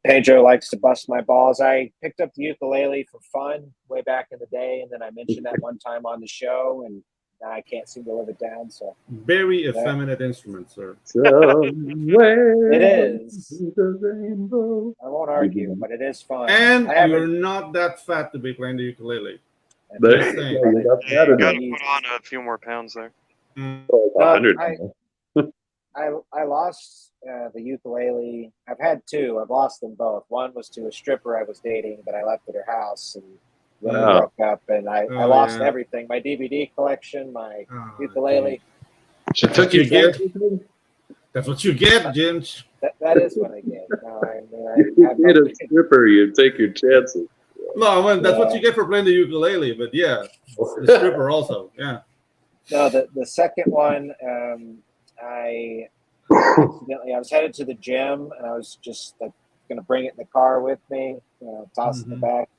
Pedro likes to bust my balls. I picked up the ukulele for fun way back in the day, and then I mentioned that one time on the show, and now I can't seem to live it down. So very effeminate instrument, sir. It is. I won't argue, but it is fun. And you're not that fat to be playing the ukulele. You got to put on a few more pounds there. I lost the ukulele. I've had two. I've lost them both. One was to a stripper I was dating, but I left at her house, and we broke up, and I lost everything. My DVD collection, my ukulele. She took you. That's what you get, Ginge. That is what I get. You get a stripper, you take your chances. No, I mean, that's what you get for playing the ukulele, but yeah, the stripper also, yeah. No, the second one, I was headed to the gym, and I was just like going to bring it in the car with me, toss it in the back.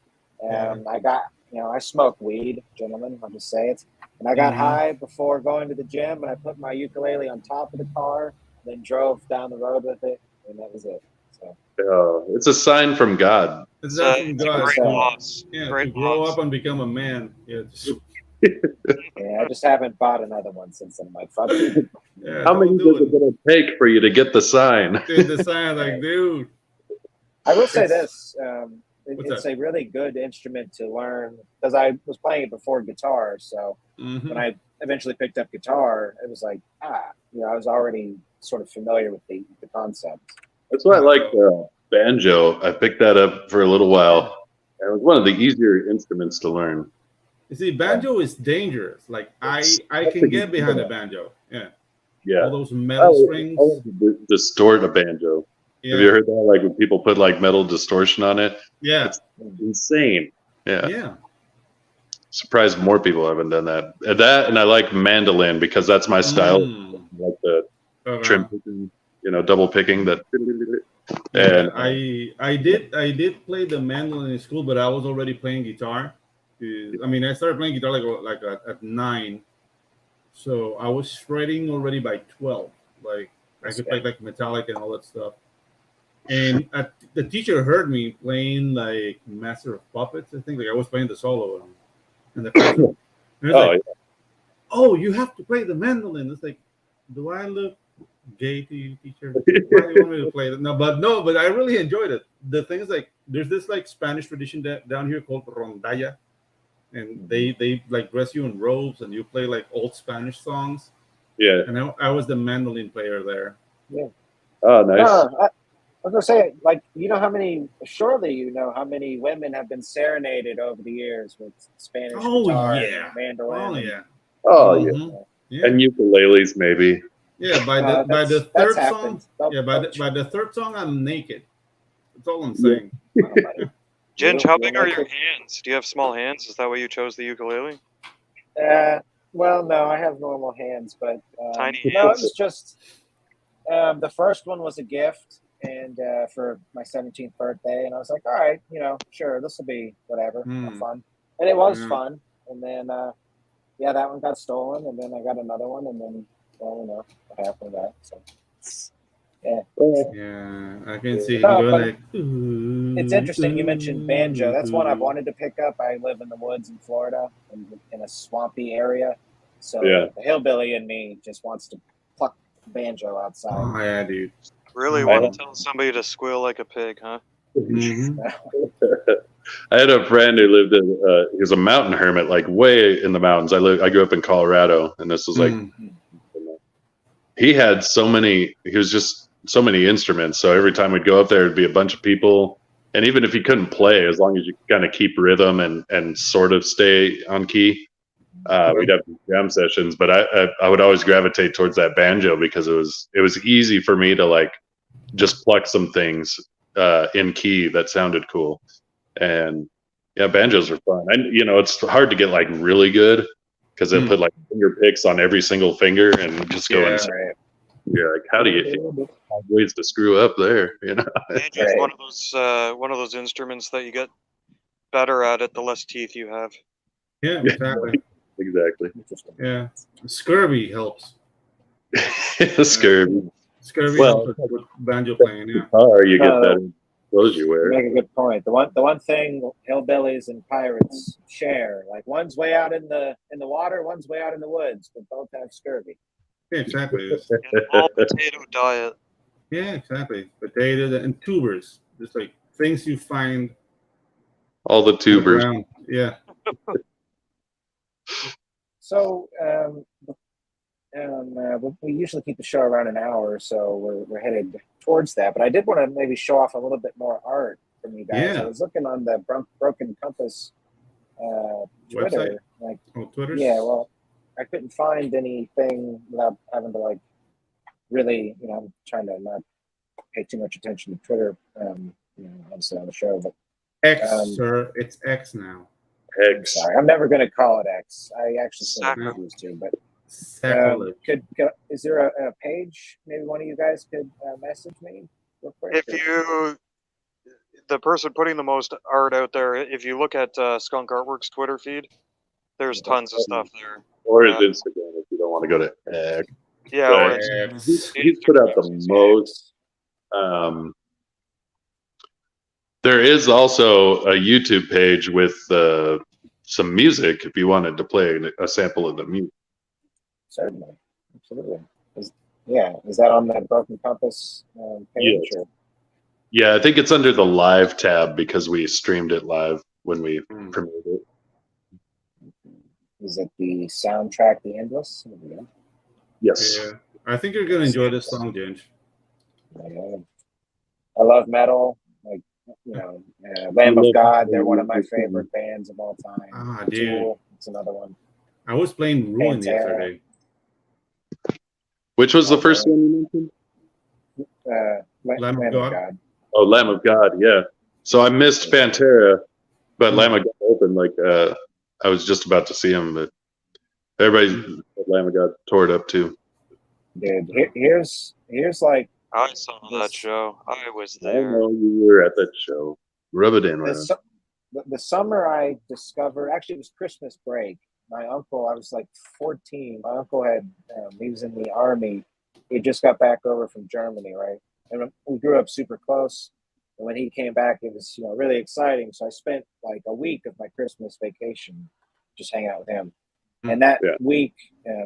And I got, I smoke weed, gentlemen, I'll just say it. And I got high before going to the gym, and I put my ukulele on top of the car, then drove down the road with it, and that was it. So it's a sign from God. It's a sign from God. Great loss. Yeah, great to grow loss. up and become a man. Yeah, I just haven't bought another one since I'm like, fuck it. Yeah, how many is it going to take for you to get the sign? Dude, the sign, like, dude. I will say this. It's a really good instrument to learn, because I was playing it before guitar. So when I eventually picked up guitar, it was like, I was already sort of familiar with the concept. That's why I like banjo. I picked that up for a little while. It was one of the easier instruments to learn. You see, banjo is dangerous. Like, I can get behind a banjo. Yeah. All those metal strings. I like to distort a banjo. Yeah. Have you heard that? Like when people put like metal distortion on it? Yeah. It's insane. Yeah. Yeah. Surprised more people haven't done that. And I like mandolin because that's my style. Like the trim picking. double picking that. And I did play the mandolin in school, but I was already playing guitar. I mean, I started playing guitar like at 9, so I was shredding already by 12. Like I could play like Metallic and all that stuff. And the teacher heard me playing like Master of Puppets. I think like I was playing the solo in the classroom. And like, oh, you have to play the mandolin. It's like, do I look gay to you, teacher? Why do you want me to play that? No, but I really enjoyed it. The thing is, like, there's this like Spanish tradition down here called rondalla, and they like dress you in robes and you play like old Spanish songs. Yeah. And I was the mandolin player there. Yeah. Oh, nice. I was gonna say, like, surely you know how many women have been serenaded over the years with Spanish guitar and mandolin. Oh yeah. And ukuleles maybe. Yeah, by the third song. By the third song, I'm naked. That's all I'm saying. Ginge, how big are your hands? Do you have small hands? Is that why you chose the ukulele? Well, no, I have normal hands, but tiny hands. No, it was just the first one was a gift, and for my 17th birthday, and I was like, all right, sure, this will be whatever, fun, and it was fun, and then that one got stolen, and then I got another one, and then what happened to that? So. Yeah, I can see. It's interesting you mentioned banjo. That's one I've wanted to pick up. I live in the woods in Florida, in a swampy area, so the hillbilly in me just wants to pluck banjo outside. Oh yeah, dude. Really want to tell somebody to squeal like a pig, huh? I had a friend who lived in. He was a mountain hermit, like way in the mountains. I grew up in Colorado, and this was like. He had so many instruments. So every time we'd go up there, it'd be a bunch of people. And even if you couldn't play, as long as you kind of keep rhythm and sort of stay on key, we'd have jam sessions. But I would always gravitate towards that banjo because it was easy for me to like just pluck some things in key that sounded cool. And yeah, banjos are fun. And it's hard to get like really good. Because they put like finger picks on every single finger and just go inside. Right. You're like, how do you find ways to screw up there? It's one of those instruments that you get better at it the less teeth you have. Yeah, exactly. Exactly. Yeah, scurvy helps. Scurvy. Scurvy helps with banjo playing. Yeah. Guitar, you get better. Clothes you wear. You make a good point. The one thing hillbillies and pirates share, like one's way out in the water, one's way out in the woods, but both have scurvy. Yeah, exactly. All potato diet. Yeah, exactly. Potatoes and tubers, just like things you find. All the tubers. Around. Yeah. So we usually keep the show around an hour, so we're headed towards that. But I did want to maybe show off a little bit more art from you guys. Yeah. I was looking on the Broken Compass Twitter. Website? Twitter? Yeah, well, I couldn't find anything without having to like really, I'm trying to not pay too much attention to Twitter, obviously on the show. But X, sir, it's X now. X. Sorry, I'm never going to call it X. I actually still confused too, but. Is there a page maybe one of you guys could message me real quick? The person putting the most art out there, if you look at Skunk Artworks Twitter feed, there's tons of stuff there. Or his Instagram if you don't want to go to X. Yeah, he's put out the most. There is also a YouTube page with some music if you wanted to play a sample of the music. Certainly, absolutely. Is that on that Broken Compass page? Yes. Yeah, I think it's under the live tab because we streamed it live when we premiered it. Is it the soundtrack, The Endless? Yes. Yeah. I think you're going to enjoy this song, Ginge. I love metal. Like, Lamb of God, they're one of my favorite bands of all time. Ah, dude. It's another one. I was playing Ruin yesterday. Which was the first one you mentioned? Lamb of God. Oh, Lamb of God, yeah. So I missed Pantera, but Lamb of God opened. Like I was just about to see him, but everybody Lamb of God tore it up too. Dude, here's like I saw that show. I was I there. know you were at that show. Rub it in with us. The summer I discovered, actually it was Christmas break. My uncle, I was like 14. My uncle he was in the army. He just got back over from Germany, right? And we grew up super close. And when he came back, it was really exciting. So I spent like a week of my Christmas vacation just hanging out with him. And that week,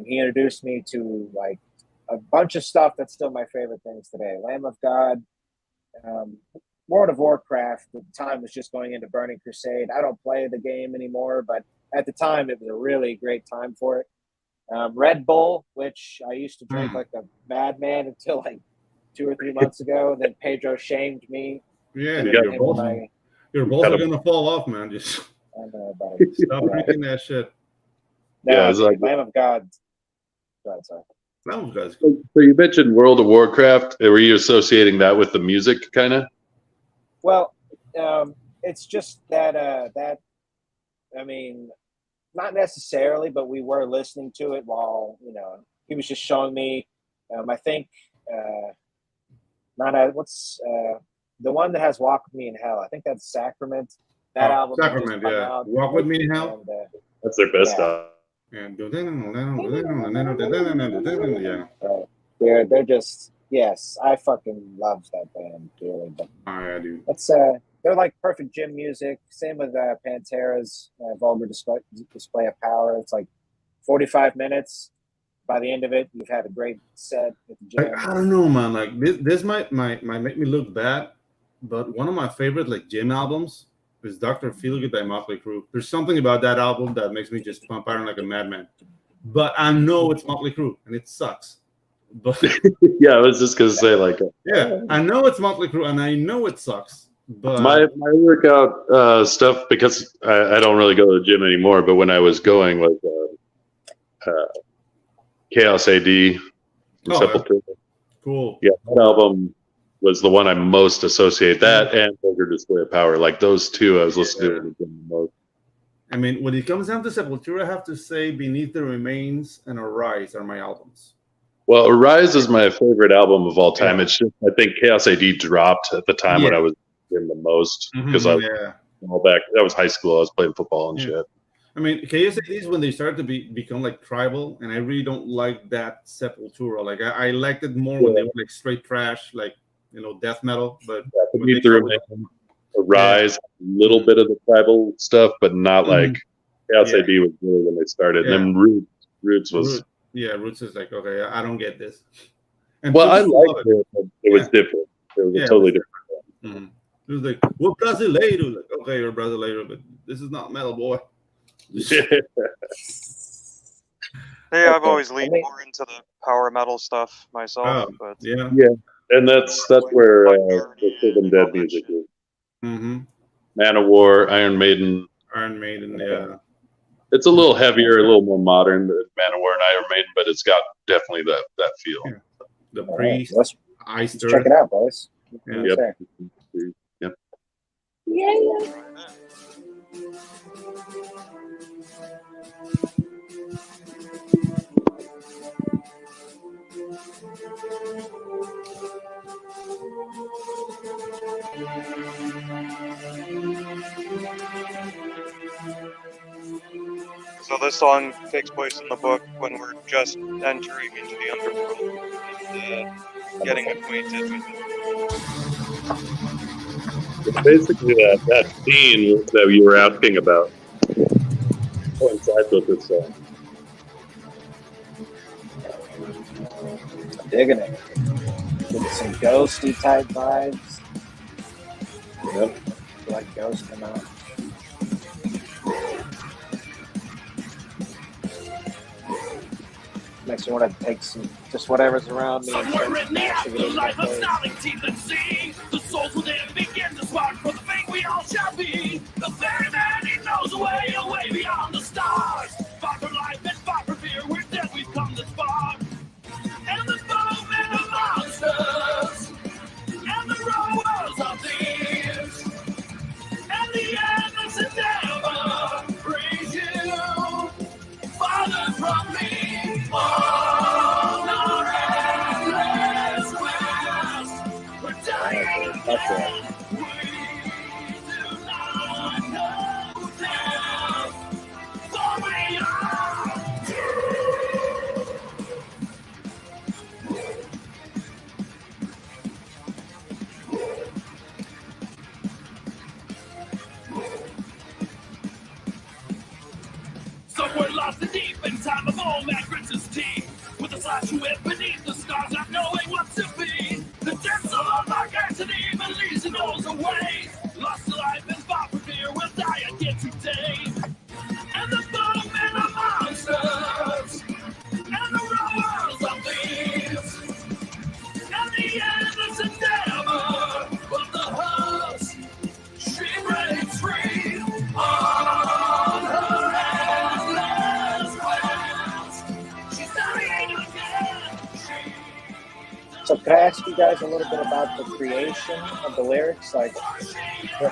he introduced me to like a bunch of stuff that's still my favorite things today. Lamb of God, World of Warcraft. At the time was just going into Burning Crusade. I don't play the game anymore, but at the time it was a really great time for it. Red Bull, which I used to drink like a madman until like 2 or 3 months ago. And then Pedro shamed me. Yeah, your balls are gonna fall off, man. Just I know about it. stop drinking that shit. No, it's like Lamb of God. Sorry. Lamb of God. So you mentioned World of Warcraft. Were you associating that with the music, kind of? Well, it's just that I mean, not necessarily, but we were listening to it while he was just showing me. I think what's the one that has "Walk with Me in Hell." I think that's Sacrament. That album. Sacrament, yeah. Out, "Walk with Me in Hell." And, that's their best album. Yeah. They're just I fucking love that band dearly. But I do. That's they're like perfect gym music. Same with Pantera's Vulgar Display of Power. It's like 45 minutes. By the end of it, you've had a great set at the gym. I don't know, man. Like this might make me look bad, but one of my favorite like gym albums is Dr. Feelgood by Motley Crue. There's something about that album that makes me just pump iron like a madman. But I know it's Motley Crue and it sucks. But yeah, I was just gonna say like I know it's Motley Crue and I know it sucks. But my workout stuff, because I don't really go to the gym anymore, but when I was going was Chaos AD, Sepultura. Cool. Yeah, that album was the one I most associate. That and Vulgar Display of Power, like those two, I was listening to the most. I mean, when it comes down to Sepultura, I have to say Beneath the Remains and Arise are my albums. Well, Arise is my favorite album of all time. It's just I think Chaos AD dropped at the time when I was in the most, because I was all back. That was high school. I was playing football and shit. I mean, Chaos AD is when they started to become like tribal, and I really don't like that Sepultura. Like I liked it more when they were like straight trash, like death metal. But Arise, a little bit of the tribal stuff, but not like Chaos AD was really when they started. And then Roots was. Roots is like, okay, I don't get this. And I liked it, but it was different. It was a totally different. It was like, we're Brasileiro. Like, okay, you're Brasileiro, but this is not metal, boy. I've always leaned more into the power metal stuff myself. But and that's where the Sick and Dead music is. Manowar, Iron Maiden, It's a little heavier, a little more modern than Manowar and Iron Maiden, but it's got definitely that feel. Yeah. The Priest, let's check it out, boys. Yep. So this song takes place in the book when we're just entering into the underworld and getting acquainted with it. It's basically that scene that you were asking about coincides with this song. I'm digging it. With some ghosty type vibes. Yep. Like ghosts come out. Makes me want to take just whatever's around me and start smashing it in my face. The souls within begin to spark for the fate we all shall be. The very man, he knows the way away beyond the stars. Fought for life and fought for fear, we're dead, we've come this far. And the foemen of monsters, and the rowers of thieves, and the endless endeavor brings you farther from me. Oh, no endless well. track. Somewhere lost and deep in time of old man grits his teeth. With a slash whip beneath the stars, not knowing what to be. The depths of Mark Antony, but leaves he knows away. Lost to life and fought for fear, will die again today. And the bottom men are monsters, and the rowers are thieves. And the endless endeavor of the hearts, she breaks free on her endless quest. She's dying again. So could I ask you guys a little bit about the creation of the lyrics? Like, they're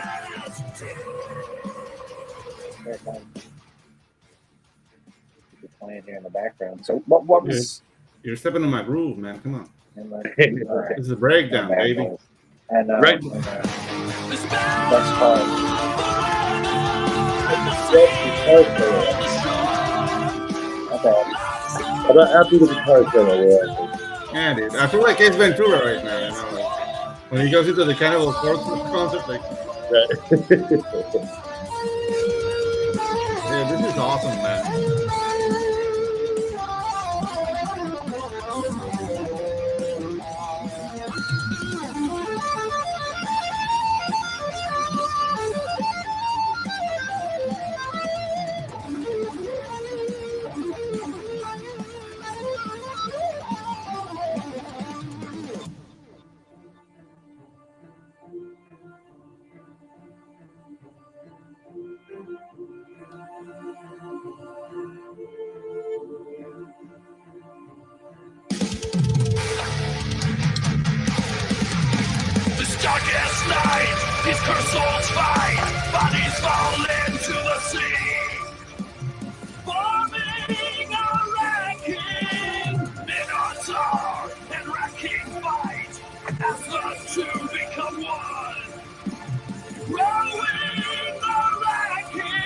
playing here in the background. So what was? You're stepping in my groove, man. Come on. Right. This is a breakdown, baby. And Right. That's part. Okay. About after the guitar solo, yeah. Yeah, dude. I feel like Ace Ventura right now. You know, like, when he goes into the Cannibal Corpse concept, like, yeah, this is awesome, man. This darkest night, these cursed souls fight, bodies fall into the sea. Forming a ranking, Minotaur and wrecking fight, as the two become one. Rowing the ranking.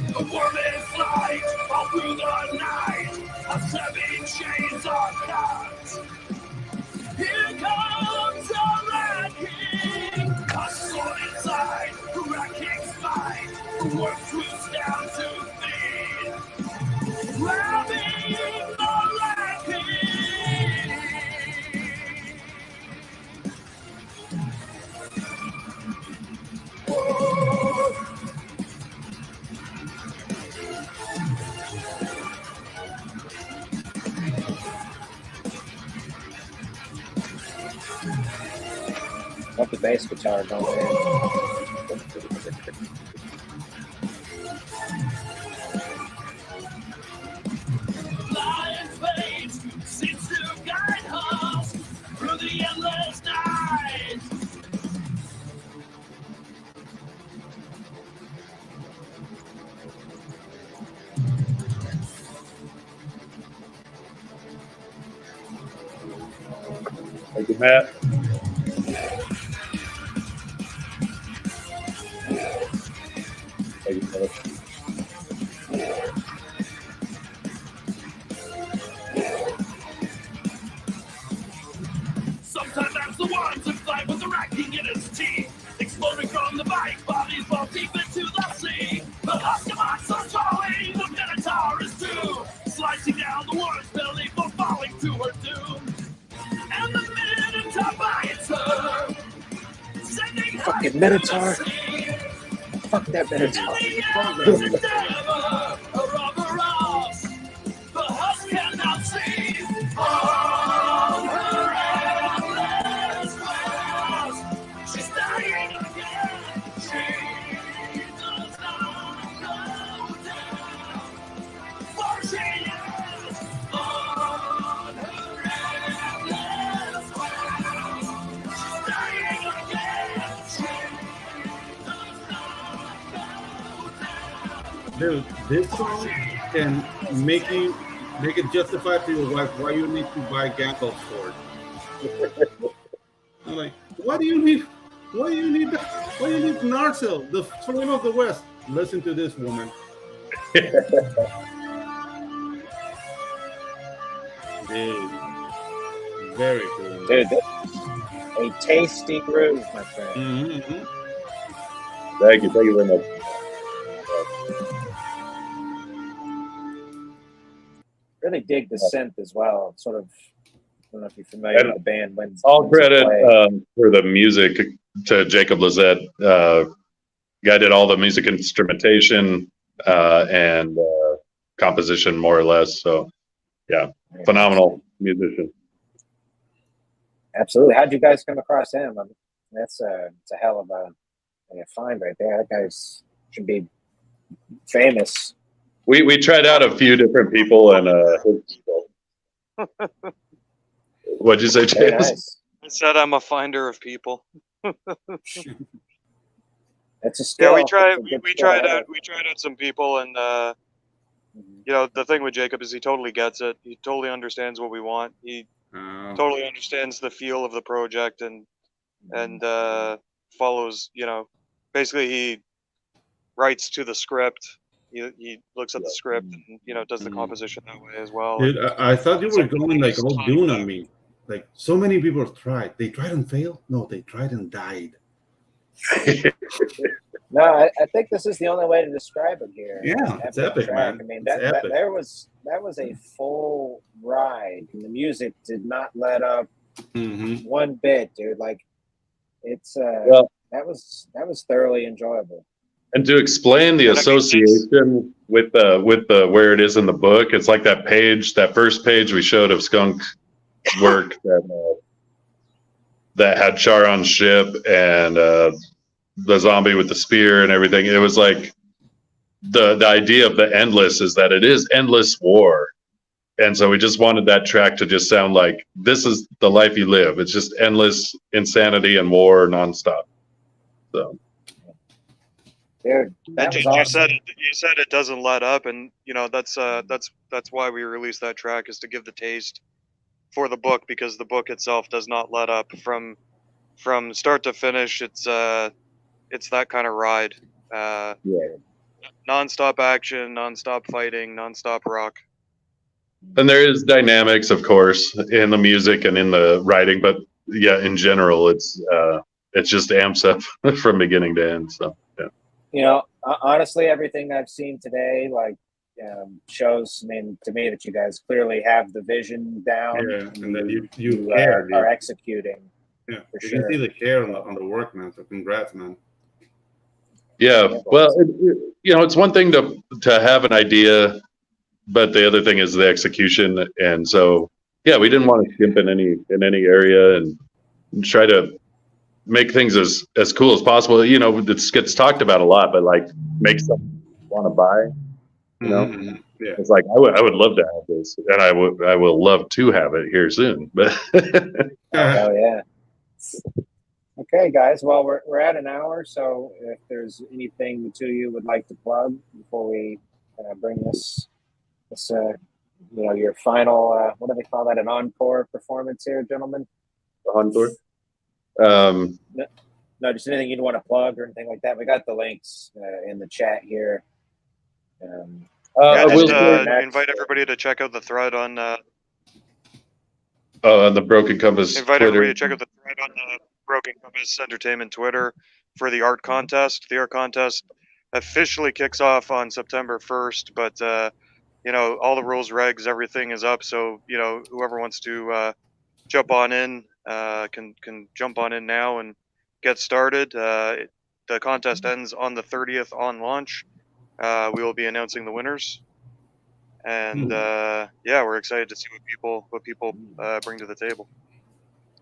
The warming flight all through the night. A 7 chains are cut. Here comes a wrecking, a sword inside, the wrecking's fight. The work swoops down to feed, grabbing the wrecking. Let the bass guitar go in. Lion fate seems to guide us through the endless night. Thank you, Matt. Thank you, Philip. Sometimes that's the one to fight with the racking in its teeth. Exploding from the bike, bodies fall deep into the sea. The Huskamonks are towing, the Minotaur is too. Slicing down the war's belly for falling to her doom. And the Minotaur bites her. Sending Fucking Minotaur. Fuck that Minotaur. The husk cannot see on her endless quest. She's dying again. She's dude, this song can make it justify to your wife why you need to buy Gandalf's sword. I'm like, why do you need that? Why do you need Narsil, the flame of the West? Listen to this woman. Dude, very cool. Dude, a tasty groove, my friend. Mm-hmm. Thank you very much. Really dig the synth as well. It's sort of, I don't know if you're familiar with the band. All credit for the music to Jacob Lizette. Guy did all the music instrumentation and composition, more or less. So, yeah, phenomenal musician. Absolutely. How'd you guys come across him? I mean, it's a hell of a find right there. That guy's should be famous. We tried out a few different people, and what'd you say, James? Nice. I said I'm a finder of people. That's a skill. Yeah, we tried out some people, and you know, the thing with Jacob is he totally gets it. He totally understands what we want. He totally understands the feel of the project, and follows. You know, basically he writes to the script. He looks at the script and, you know, does the composition that way as well. Dude, I thought you were going like all Dune on me. Like, so many people tried. They tried and failed? No, they tried and died. No, I think this is the only way to describe it here. Yeah, it's epic, man. I mean, that was a full ride. And the music did not let up one bit, dude. Like, it's that was thoroughly enjoyable. And to explain the association with the where it is in the book, it's like that first page we showed of Skunk work that had Charon's ship and the zombie with the spear and everything. It was like the idea of the endless is that it is endless war. And so we just wanted that track to just sound like this is the life you live. It's just endless insanity and war nonstop. So dude, that was awesome. You said it doesn't let up, and you know that's why we released that track, is to give the taste for the book, because the book itself does not let up from start to finish. It's that kind of ride. Non-stop action, non-stop fighting, non-stop rock. And there is dynamics, of course, in the music and in the writing, but yeah, in general, it's just amps up from beginning to end. So yeah. You know, honestly, everything I've seen today, like, shows, I mean, to me, that you guys clearly have the vision down. Yeah, and then you care, are executing. Yeah, for you sure. can see the care on the work, man. So congrats, man. Yeah, well, you know, it's one thing to have an idea, but the other thing is the execution. And so, yeah, we didn't want to skimp in any area and try to make things as cool as possible. You know, it gets talked about a lot, but like make something you want to buy. You know, Yeah. It's like I would love to have this, and I will love to have it here soon. But Oh yeah. Okay, guys. Well, we're at an hour, so if there's anything the two of you would like to plug before we bring this you know, your final what do they call that, an encore performance here, gentlemen? encore. No, just anything you'd want to plug or anything like that. We got the links in the chat here. Invite everybody to check out the thread on the Broken Compass. Invite Twitter. everybody to check out the thread on the Broken Compass Entertainment Twitter for the art contest. The art contest officially kicks off on September 1st, but you know, all the rules, regs, everything is up. So, you know, whoever wants to jump on in can jump on in now and get started. The contest ends on the 30th on launch. We will be announcing the winners, and yeah, we're excited to see what people bring to the table.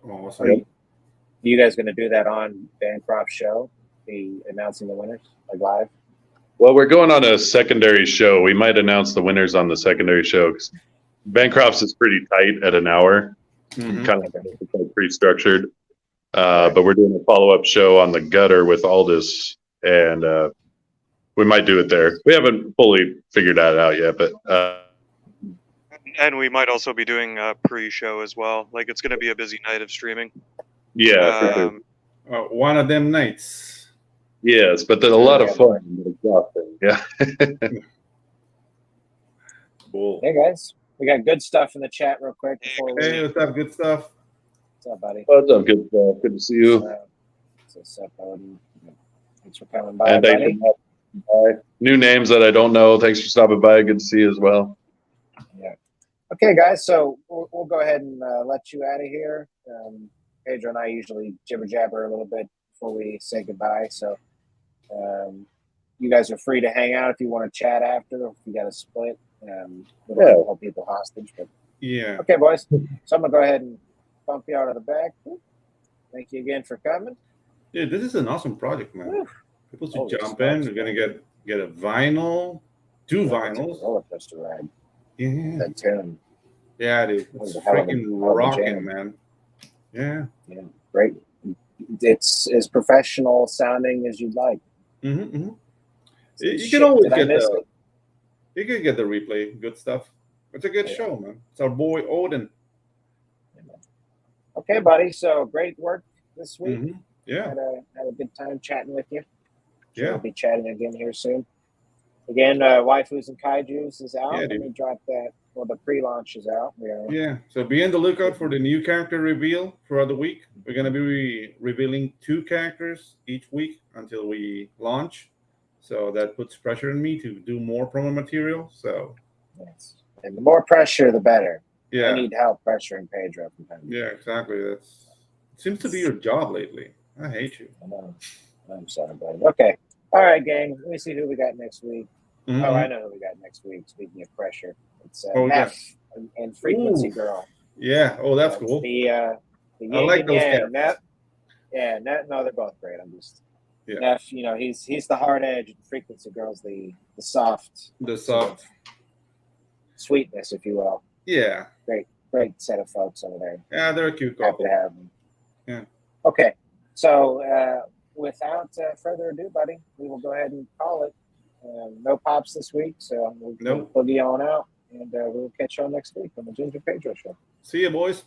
Awesome. Are you guys going to do that on Bancroft's show? Be announcing the winners like live? Well, we're going on a secondary show. We might announce the winners on the secondary show. 'Cause Bancroft's is pretty tight at an hour, kind of pre-structured. But we're doing a follow-up show on the Gutter with Aldous, and we might do it there. We haven't fully figured that out yet, but And we might also be doing a pre-show as well. Like, it's going to be a busy night of streaming. yeah, for sure. One of them nights. Yes, but there's a lot of fun. Yeah. Cool. Hey guys, we got good stuff in the chat real quick before we. Hey, what's up? Good stuff. What's up, buddy? What's up? Good stuff. Good to see you. What's up, Odin? Thanks for coming by, And thanks buddy. for stopping by. New names that I don't know. Thanks for stopping by. Good to see you as well. Yeah. Okay, guys. So we'll go ahead and let you out of here. Pedro and I usually jibber jabber a little bit before we say goodbye. So you guys are free to hang out if you want to chat after. If you got to split, we don't want to hold people hostage. But Yeah. okay, boys. So I'm gonna go ahead and bump you out of the back. Thank you again for coming. Dude, this is an awesome project, man. Whew. People should jump in. We're gonna get a vinyl, two vinyls. Roller coaster ride. Yeah. That tune. Yeah, dude. It's freaking rocking, man. Yeah. Yeah. Great. It's as professional sounding as you'd like. Mm-hmm. You can always get you can get the replay. Good stuff. It's a good show, man. It's our boy Odin. Okay, buddy. So great work this week. Mm-hmm. Yeah. Had a good time chatting with you. Yeah. We'll be chatting again here soon. Again, Waifus and Kaijus is out. Yeah, Let me drop that. Well, the pre-launch is out. Yeah. So be on the lookout for the new character reveal throughout the week. We're gonna be revealing 2 characters each week until we launch. So that puts pressure on me to do more promo material. So yes. And the more pressure, the better. Yeah. I need help pressuring Pedro from time to time. Yeah, exactly. It seems to be your job lately. I hate you. I know. I'm sorry, buddy. Okay. All right, gang. Let me see who we got next week. Mm-hmm. Oh, I know who we got next week. Speaking of pressure, it's Oh, yeah. Neff and Frequency Ooh. Girl. Yeah. Oh, that's cool. The I like those characters. Neff. Yeah, no, they're both great. I'm just Yeah. Neff. You know, he's the hard edge, and Frequency Girl's the soft, sweetness, if you will. Yeah. Great set of folks over there. Yeah, they're a cute Happy couple. to have them. Yeah. Okay. So without further ado, buddy, we will go ahead and call it. No pops this week, so we'll boogie on out, and we'll catch y'all next week on the Ginge Pedro Show. See you, boys.